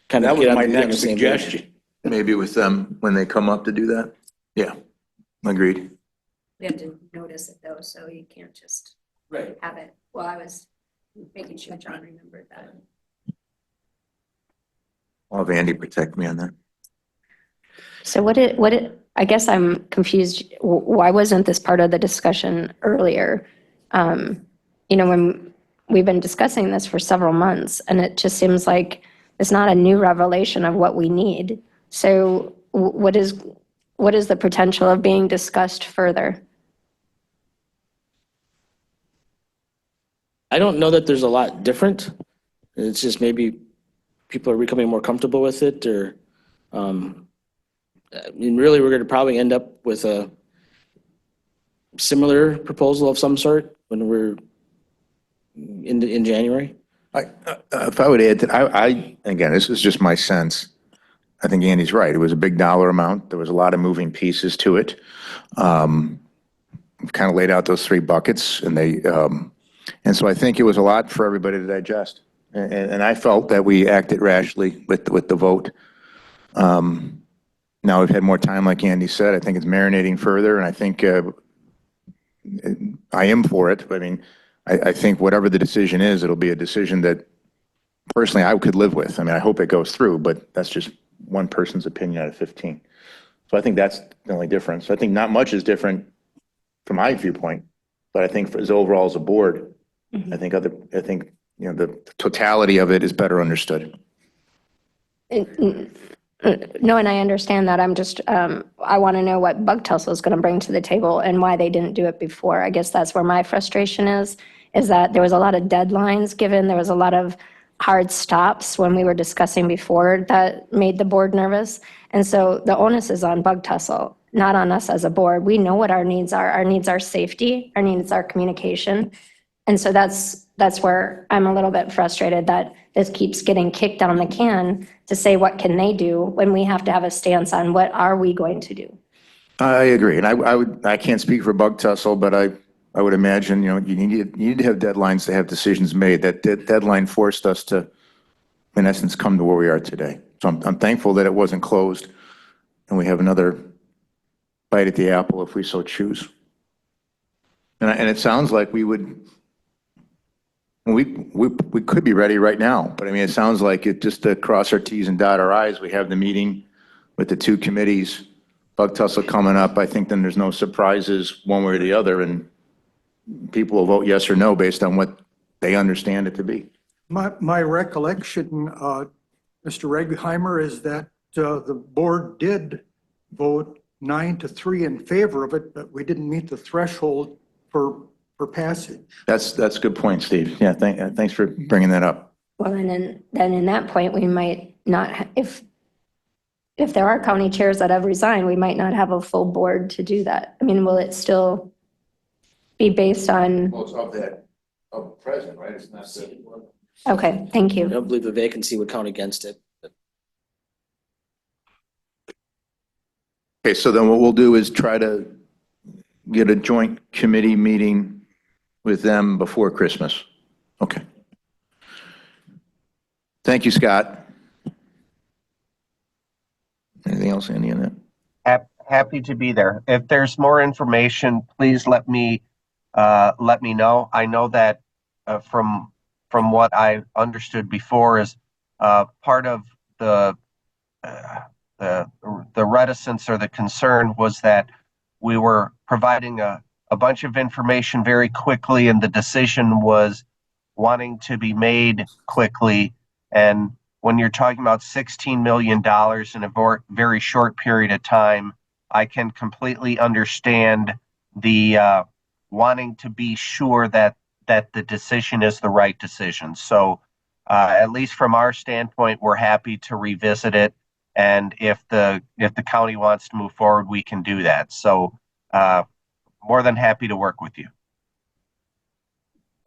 kind of That was get on my the next same page. suggestion. Maybe with them when they come up to do that? Yeah, agreed. We have to notice it though, so you can't just have it. Well, I was making sure John remembered that. I'll have Andy protect me on that. So I guess I'm confused. Why wasn't this part of the discussion earlier? When we've been discussing this for several months and it just seems like it's not a new revelation of what we need. So what is the potential of being discussed further? I don't know that there's a lot different. It's just maybe people are becoming more comfortable with it or, I mean, really, we're going to probably end up with a similar proposal of some sort when we're in January. If I would add that, again, this is just my sense. I think Andy's right. It was a big dollar amount. There was a lot of moving pieces to it. We've kind of laid out those three buckets and so I think it was a lot for everybody to digest. And I felt that we acted rashly with the vote. Now we've had more time, like Andy said. I think it's marinating further, and I think I am for it. I mean, I think whatever the decision is, it'll be a decision that personally I could live with. I mean, I hope it goes through, but that's just one person's opinion out of 15. So I think that's the only difference. I think not much is different from my viewpoint, but I think as overall as a board, I think the totality of it is better understood. No, and I understand that. I'm just, I want to know what Bug Tussle is going to bring to the table and why they didn't do it before. I guess that's where my frustration is that there was a lot of deadlines given. There was a lot of hard stops when we were discussing before that made the board nervous. And so the onus is on Bug Tussle, not on us as a board. We know what our needs are. Our needs are safety. Our needs are communication. And so that's where I'm a little bit frustrated that this keeps getting kicked down the can to say what can they do when we have to have a stance on what are we going to do. I agree, and I can't speak for Bug Tussle, but I would imagine you need to have deadlines to have decisions made. That deadline forced us to, in essence, come to where we are today. So I'm thankful that it wasn't closed, and we have another bite at the apple if we so choose. And it sounds like we could be ready right now, but I mean, it sounds like it just to cross our T's and dot our I's. We have the meeting with the two committees, Bug Tussle coming up. I think then there's no surprises one way or the other, and people will vote yes or no based on what they understand it to be. My recollection, Mr. Regheimer, is that the board did vote 9-3 in favor of it, but we didn't meet the threshold for passage. That's a good point, Steve. Yeah, thanks for bringing that up. Well, and then in that point, we might not, if there are county chairs that have resigned, we might not have a full board to do that. I mean, will it still be based on, Well, it's of present, right? It's not. okay, thank I you. don't believe the vacancy would count against it. Okay, so then what we'll do is try to get a joint committee meeting with them before Christmas. Okay. Thank you, Scott. Anything else, Andy, on that? Happy to be there. If there's more information, please let me know. I know that from what I understood before is part of the reticence or the concern was that we were providing a bunch of information very quickly, and the decision was wanting to be made quickly. And when you're talking about $16 million in a very short period of time, I can completely understand the wanting to be sure that the decision is the right decision. So at least from our standpoint, we're happy to revisit it. And if the county wants to move forward, we can do that. So more than happy to work with you.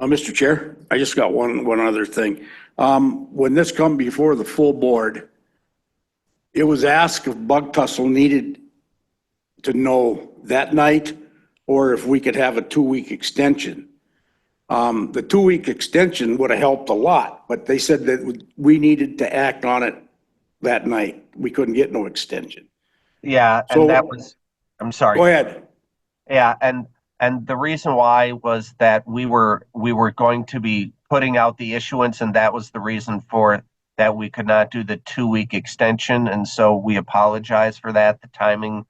Mr. Chair, I just got one other thing. When this come before the full board, it was asked if Bug Tussle needed to know that night or if we could have a 2-week extension. The 2-week extension would have helped a lot, but they said that we needed to act on it that night. We couldn't get no extension. Yeah, So- and that was, I'm sorry. Go ahead. Yeah, and the reason why was that we were going to be putting out the issuance, and that was the reason for that we could not do the 2-week extension, and so we apologize for that. The timing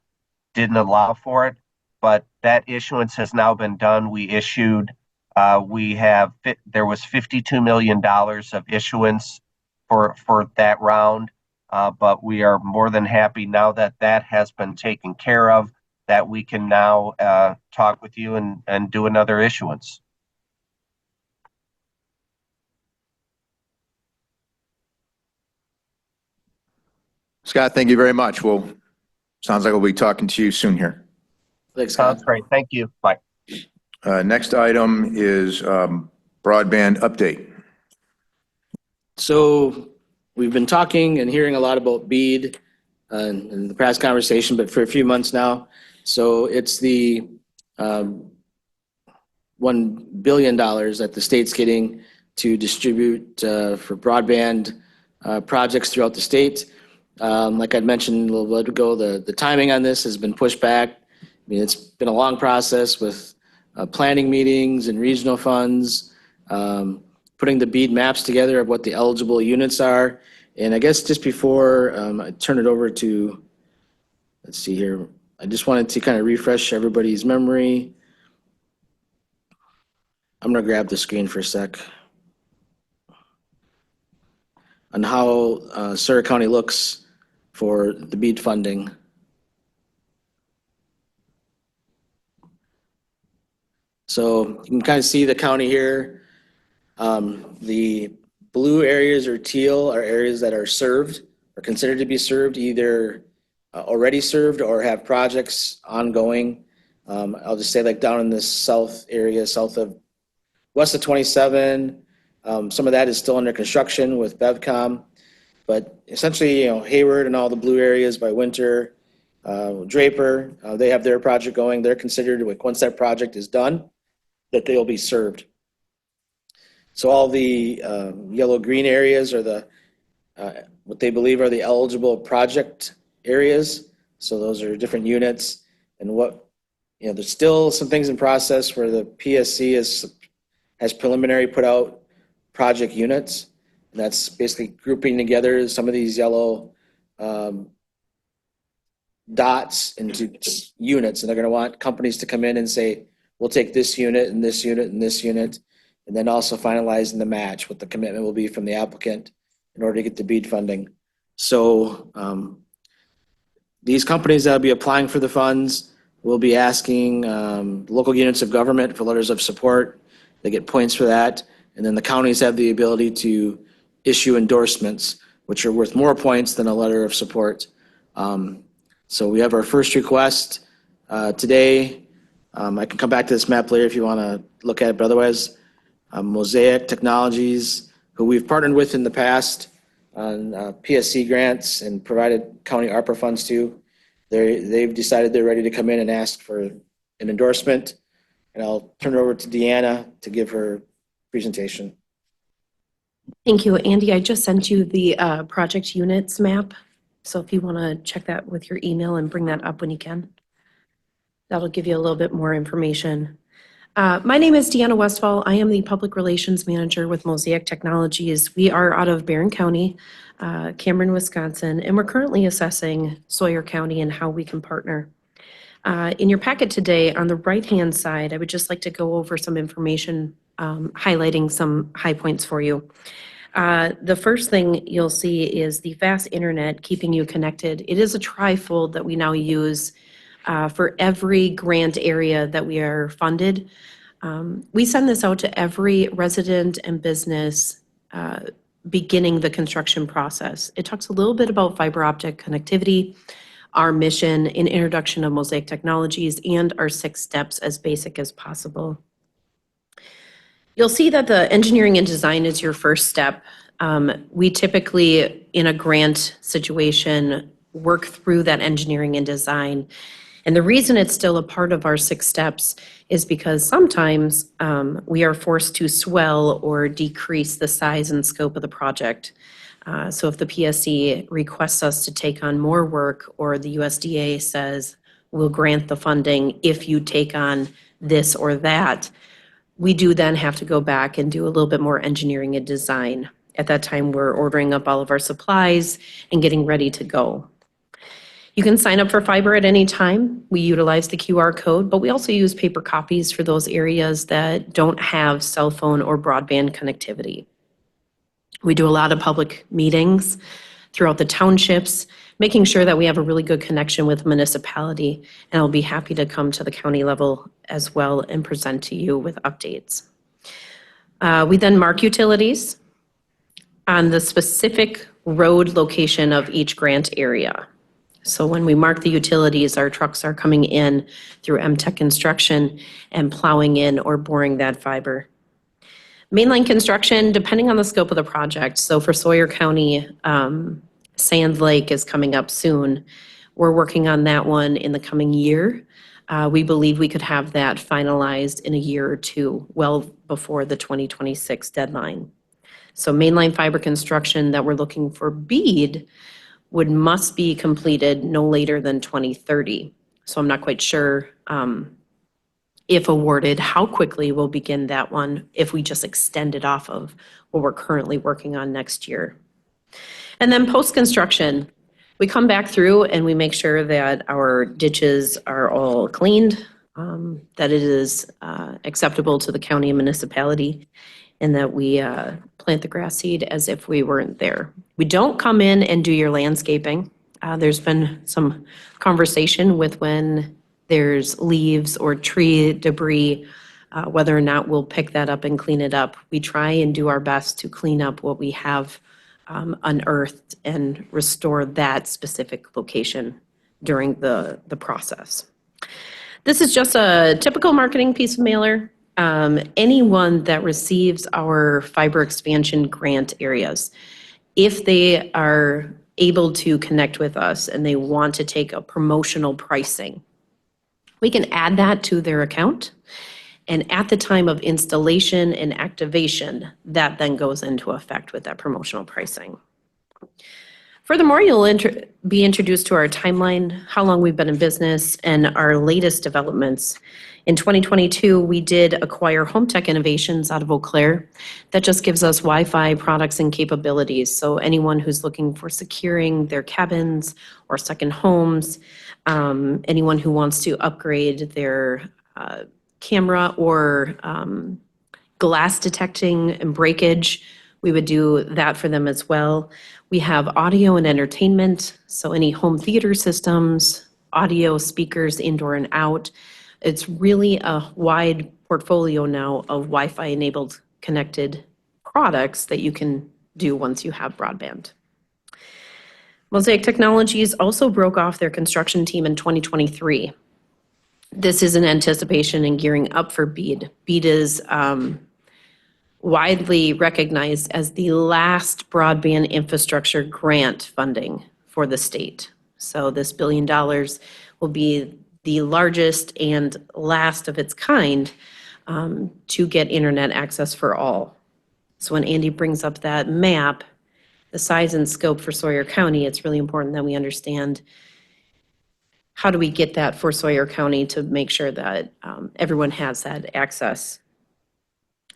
didn't allow for it, but that issuance has now been done. We issued, there was $52 million of issuance for that round, but we are more than happy now that that has been taken care of, that we can now talk with you and do another issuance. Scott, thank you very much. Well, sounds like we'll be talking to you soon here. Thanks, Scott. Sounds great. Thank you. Bye. Next item is broadband update. So we've been talking and hearing a lot about BEAD in the past conversation, but for a few months now. So it's the $1 billion that the state's getting to distribute for broadband projects throughout the state. Like I'd mentioned a little bit ago, the timing on this has been pushed back. I mean, it's been a long process with planning meetings and regional funds, putting the BEAD maps together of what the eligible units are. And I guess just before I turn it over to, let's see here, I just wanted to kind of refresh everybody's memory. I'm going to grab the screen for a sec on how Surrey County looks for the BEAD funding. So you can kind of see the county here. The blue areas or teal are areas that are served or considered to be served, either already served or have projects ongoing. I'll just say like down in this south area, west of 27, some of that is still under construction with BevCom, but essentially, Hayward and all the blue areas by Winter, Draper, they have their project going. They're considered, once that project is done, that they'll be served. So all the yellow-green areas are the what they believe are the eligible project areas. So those are different units, and there's still some things in process where the PSC has preliminary put out project units, and that's basically grouping together some of these yellow dots into units, and they're going to want companies to come in and say, we'll take this unit and this unit and this unit, and then also finalizing the match, what the commitment will be from the applicant in order to get the BEAD funding. So these companies that will be applying for the funds will be asking local units of government for letters of support. They get points for that. And then the counties have the ability to issue endorsements, which are worth more points than a letter of support. So we have our first request today. I can come back to this map later if you want to look at it, but otherwise, Mosaic Technologies, who we've partnered with in the past on PSC grants and provided county ARPA funds to, they've decided they're ready to come in and ask for an endorsement. And I'll turn it over to Deanna to give her presentation. Thank you, Andy. I just sent you the project units map. So if you want to check that with your email and bring that up when you can, that'll give you a little bit more information. My name is Deanna Westfall. I am the Public Relations Manager with Mosaic Technologies. We are out of Barron County, Cameron, Wisconsin, and we're currently assessing Sawyer County and how we can partner. In your packet today, on the right-hand side, I would just like to go over some information highlighting some high points for you. The first thing you'll see is the fast internet keeping you connected. It is a trifold that we now use for every grant area that we are funded. We send this out to every resident and business beginning the construction process. It talks a little bit about fiber optic connectivity, our mission in introduction of Mosaic Technologies, and our 6 steps as basic as possible. You'll see that the engineering and design is your first step. We typically, in a grant situation, work through that engineering and design. And the reason it's still a part of our 6 steps is because sometimes we are forced to swell or decrease the size and scope of the project. So if the PSC requests us to take on more work, or the USDA says, we'll grant the funding if you take on this or that, we do then have to go back and do a little bit more engineering and design. At that time, we're ordering up all of our supplies and getting ready to go. You can sign up for fiber at any time. We utilize the QR code, but we also use paper copies for those areas that don't have cell phone or broadband connectivity. We do a lot of public meetings throughout the townships, making sure that we have a really good connection with the municipality, and I'll be happy to come to the county level as well and present to you with updates. We then mark utilities on the specific road location of each grant area. So when we mark the utilities, our trucks are coming in through MTech Construction and plowing in or boring that fiber. Mainline construction, depending on the scope of the project. So for Sawyer County, Sand Lake is coming up soon. We're working on that one in the coming year. We believe we could have that finalized in a year or 2, well before the 2026 deadline. So mainline fiber construction that we're looking for BEAD must be completed no later than 2030. So I'm not quite sure if awarded, how quickly we'll begin that one if we just extend it off of what we're currently working on next year. And then post-construction, we come back through and we make sure that our ditches are all cleaned, that it is acceptable to the county and municipality, and that we plant the grass seed as if we weren't there. We don't come in and do your landscaping. There's been some conversation with when there's leaves or tree debris, whether or not we'll pick that up and clean it up. We try and do our best to clean up what we have unearthed and restore that specific location during the process. This is just a typical marketing piece of mailer. Anyone that receives our fiber expansion grant areas, if they are able to connect with us and they want to take a promotional pricing, we can add that to their account. And at the time of installation and activation, that then goes into effect with that promotional pricing. Furthermore, you'll be introduced to our timeline, how long we've been in business, and our latest developments. In 2022, we did acquire Home Tech Innovations out of Eau Claire. That just gives us Wi-Fi products and capabilities. So anyone who's looking for securing their cabins or second homes, anyone who wants to upgrade their camera or glass detecting and breakage, we would do that for them as well. We have audio and entertainment, so any home theater systems, audio speakers indoor and out. It's really a wide portfolio now of Wi-Fi enabled connected products that you can do once you have broadband. Mosaic Technologies also broke off their construction team in 2023. This is in anticipation and gearing up for BEAD. BEAD is widely recognized as the last broadband infrastructure grant funding for the state. So this $1 billion will be the largest and last of its kind to get internet access for all. So when Andy brings up that map, the size and scope for Sawyer County, it's really important that we understand how do we get that for Sawyer County to make sure that everyone has that access.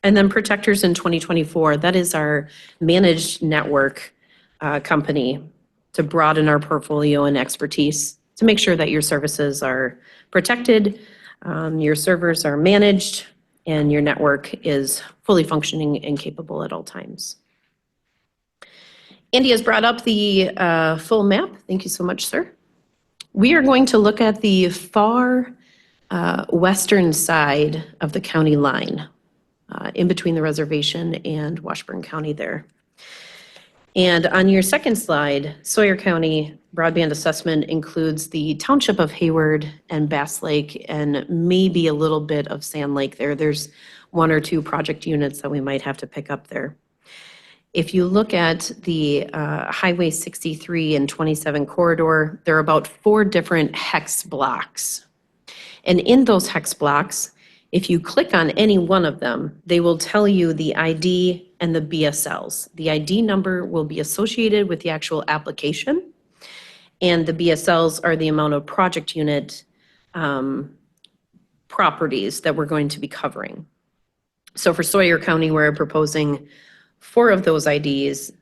And then Protectors in 2024, that is our managed network company to broaden our portfolio and expertise to make sure that your services are protected, your servers are managed, and your network is fully functioning and capable at all times. Andy has brought up the full map. Thank you so much, sir. We are going to look at the far western side of the county line, in between the reservation and Washburn County there. And on your second slide, Sawyer County broadband assessment includes the township of Hayward and Bass Lake and maybe a little bit of Sand Lake there. There's 1 or 2 project units that we might have to pick up there. If you look at the Highway 63 and 27 corridor, there are about 4 different hex blocks. And in those hex blocks, if you click on any one of them, they will tell you the ID and the BSLs. The ID number will be associated with the actual application, and the BSLs are the amount of project unit properties that we're going to be covering. So for Sawyer County, we're proposing 4 of those IDs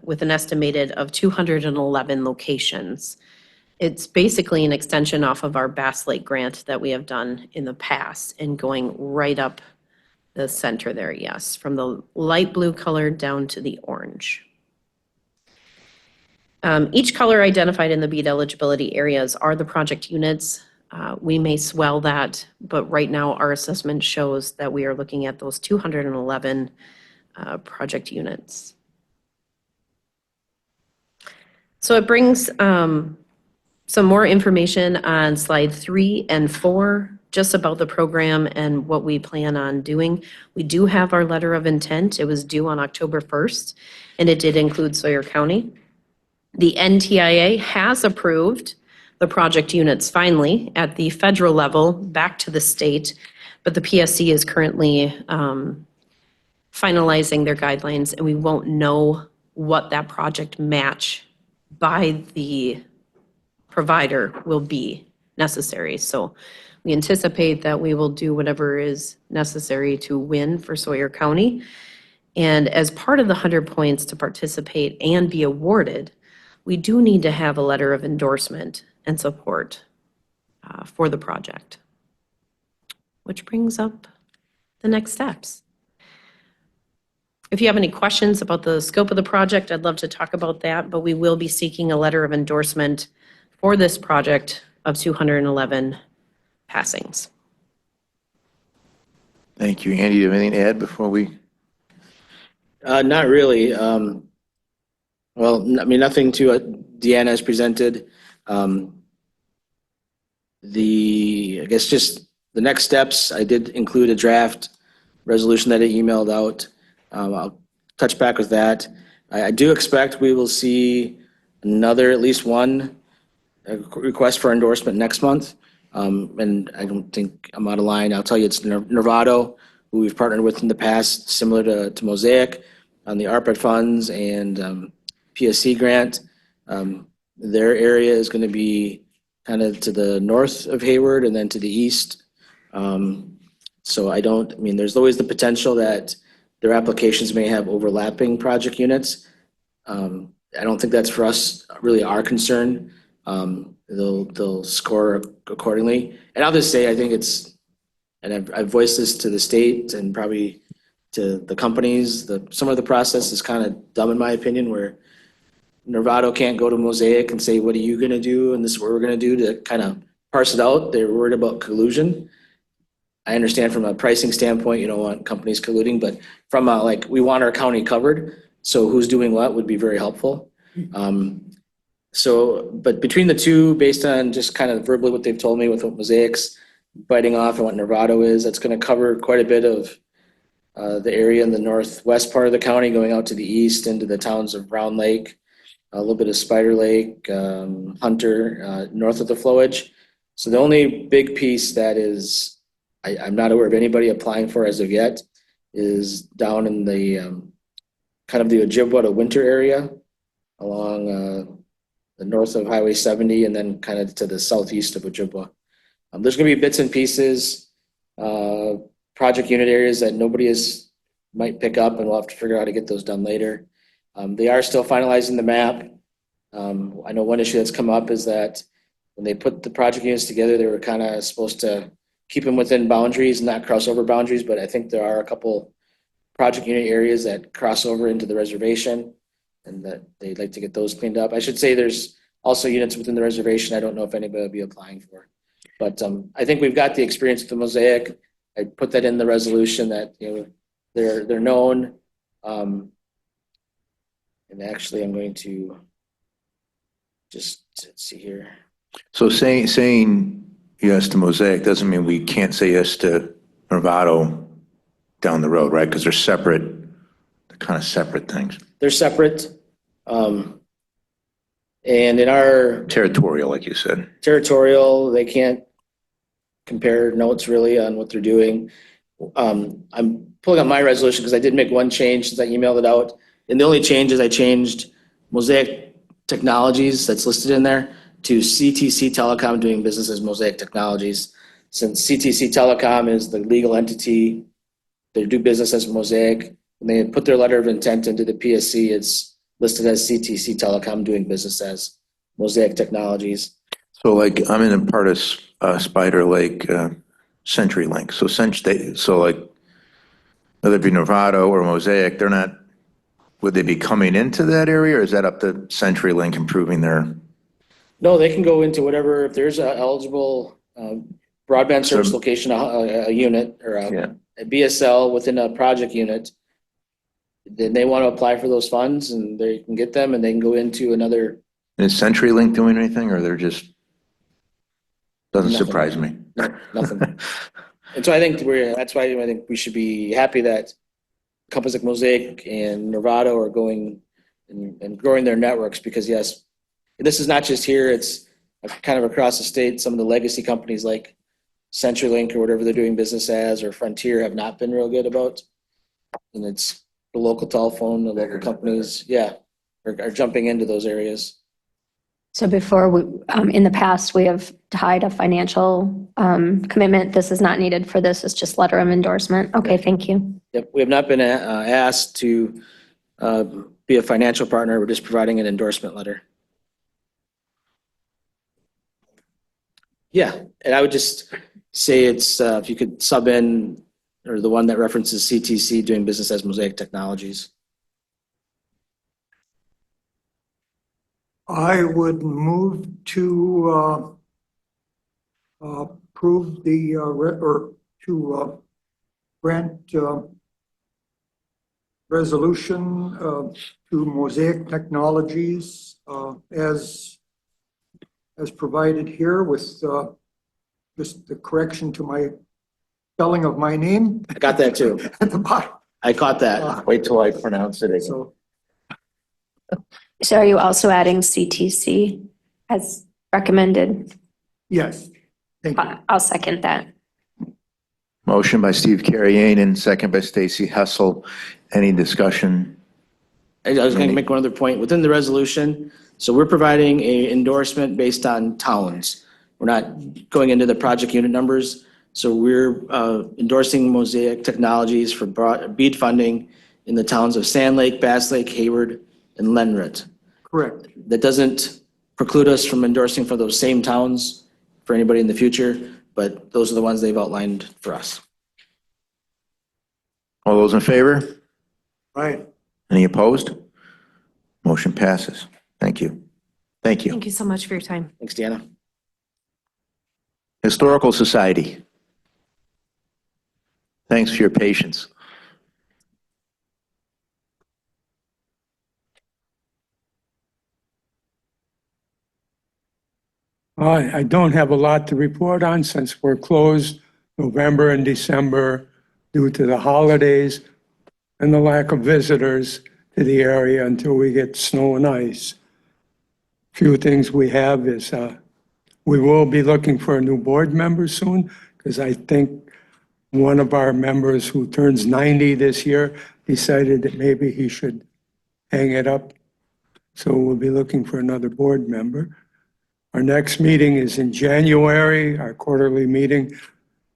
with an estimated of 211 locations. It's basically an extension off of our Bass Lake grant that we have done in the past and going right up the center there, yes, from the light blue color down to the orange. Each color identified in the BEAD eligibility areas are the project units. We may swell that, but right now our assessment shows that we are looking at those 211 project units. So it brings some more information on slide 3 and 4, just about the program and what we plan on doing. We do have our letter of intent. It was due on October 1st, and it did include Sawyer County. The NTIA has approved the project units finally at the federal level back to the state, but the PSC is currently finalizing their guidelines, and we won't know what that project match by the provider will be necessary. So we anticipate that we will do whatever is necessary to win for Sawyer County. And as part of the 100 points to participate and be awarded, we do need to have a letter of endorsement and support for the project. Which brings up the next steps. If you have any questions about the scope of the project, I'd love to talk about that, but we will be seeking a letter of endorsement for this project of 211 passings. Thank you. Andy, do you have anything to add before we? Not really. Well, I mean, nothing to Deanna has presented. I guess just the next steps, I did include a draft resolution that I emailed out. I'll touch back with that. I do expect we will see another, at least one request for endorsement next month. And I don't think I'm out of line. I'll tell you it's Nervado, who we've partnered with in the past, similar to Mosaic on the ARPA funds and PSC grant. Their area is going to be kind of to the north of Hayward and then to the east. So I mean, there's always the potential that their applications may have overlapping project units. I don't think that's for us really our concern. They'll score accordingly. And I'll just say, I think it's, and I've voiced this to the state and probably to the companies. Some of the process is kind of dumb in my opinion, where Nervado can't go to Mosaic and say, what are you gonna do? And this is what we're gonna do to kind of parse it out. They're worried about collusion. I understand from a pricing standpoint, you don't want companies colluding, but from a, like, we want our county covered, so who's doing what would be very helpful. But between the two, based on just kind of verbally what they've told me with what Mosaic's biting off and what Nervado is, that's gonna cover quite a bit of the area in the northwest part of the county, going out to the east into the towns of Brown Lake, a little bit of Spider Lake, Hunter, north of the flowage. So the only big piece that is, I'm not aware of anybody applying for as of yet, is down in the kind of the Ojibwa to Winter area along the north of Highway 70 and then kind of to the southeast of Ojibwa. There's going to be bits and pieces, project unit areas that nobody might pick up, and we'll have to figure out how to get those done later. They are still finalizing the map. I know one issue that's come up is that when they put the project units together, they were kind of supposed to keep them within boundaries, not cross over boundaries, but I think there are a couple project unit areas that cross over into the reservation and that they'd like to get those cleaned up. I should say there's also units within the reservation I don't know if anybody will be applying for. But I think we've got the experience with the Mosaic. I put that in the resolution that, you know, they're known. And actually I'm going to just let's see here. So saying yes to Mosaic doesn't mean we can't say yes to Nervado down the road, right? Because they're kind of separate things. They're separate. And in our Territorial, like you said. territorial, they can't compare notes really on what they're doing. I'm pulling up my resolution because I did make one change since I emailed it out. And the only change is I changed Mosaic Technologies that's listed in there to CTC Telecom doing business as Mosaic Technologies. Since CTC Telecom is the legal entity, they do business as Mosaic. When they put their letter of intent into the PSC, it's listed as CTC Telecom doing business as Mosaic Technologies. So like I'm in a part of Spider Lake, CenturyLink. So like whether it be Nervado or Mosaic, would they be coming into that area, or is that up to CenturyLink improving their? No, they can go into whatever, if there's a eligible broadband service location, a unit or a BSL within a project unit, then they want to apply for those funds and they can get them and they can go into another. Is CenturyLink doing anything, or they're just, doesn't Nothing. surprise me? No, nothing. And so I think that's why I think we should be happy that companies like Mosaic and Nervado are going and growing their networks, because yes, this is not just here, it's kind of across the state. Some of the legacy companies like CenturyLink or whatever they're doing business as, or Frontier, have not been real good about. And it's the local telephone, the local companies, are jumping into those areas. So before, in the past, we have tied a financial commitment. This is not needed for this. It's just letter of endorsement. Okay, thank you. Yep, we have not been asked to be a financial partner. We're just providing an endorsement letter. Yeah, and I would just say it's, if you could sub in, or the one that references CTC doing business as Mosaic Technologies. I would move to approve or to grant resolution to Mosaic Technologies as provided here, with just the correction to my spelling of my name. I got that too. At the bottom. I caught that. Wait till I pronounce it again. So are you also adding CTC as recommended? Yes, thank you. I'll second that. Motion by Steve Carrianen, second by Stacy Hessel. Any discussion? I was going to make one other point within the resolution. So we're providing a endorsement based on towns. We're not going into the project unit numbers. So we're endorsing Mosaic Technologies for BEAD funding in the towns of Sand Lake, Bass Lake, Hayward, and Lenret. Correct. That doesn't preclude us from endorsing for those same towns for anybody in the future, but those are the ones they've outlined for us. All those in favor? Right. Any opposed? Motion passes. Thank you. Thank you. Thank you so much for your time. Thanks, Deanna. Historical Society. Thanks for your patience. I don't have a lot to report on since we're closed November and December due to the holidays and the lack of visitors to the area until we get snow and ice. Few things we have is we will be looking for a new board member soon because I think one of our members who turns 90 this year decided that maybe he should hang it up. So we'll be looking for another board member. Our next meeting is in January, our quarterly meeting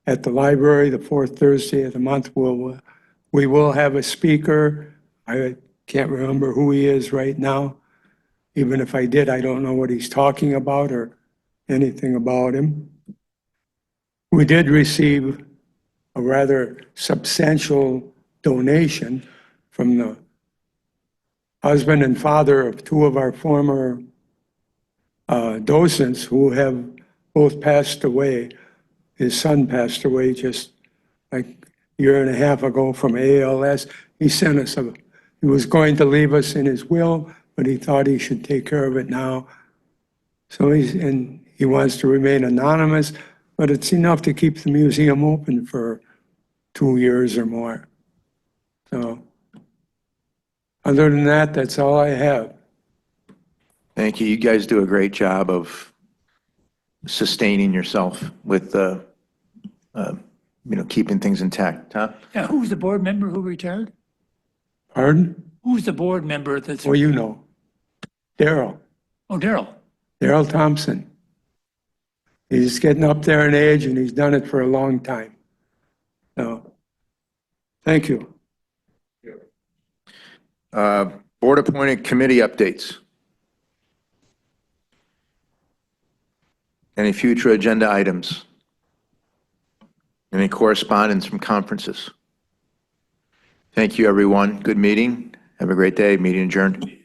at the library, the fourth Thursday of the month. We will have a speaker. I can't remember who he is right now. Even if I did, I don't know what he's talking about or anything about him. We did receive a rather substantial donation from the husband and father of two of our former docents who have both passed away. His son passed away just like a year and a half ago from ALS. He sent us he was going to leave us in his will, but he thought he should take care of it now. So he wants to remain anonymous, but it's enough to keep the museum open for 2 years or more. So other than that, that's all I have. Thank you. You guys do a great job of sustaining yourself with, keeping things intact. Tom? Yeah, who's the board member who retired? Pardon? Who's the board member that's? Well, you know, Daryl. Oh, Daryl. Daryl Thompson. He's getting up there in age and he's done it for a long time. So, thank you. Board appointed committee updates. Any future agenda items? Any correspondence from conferences? Thank you, everyone. Good meeting. Have a great day. Meeting adjourned.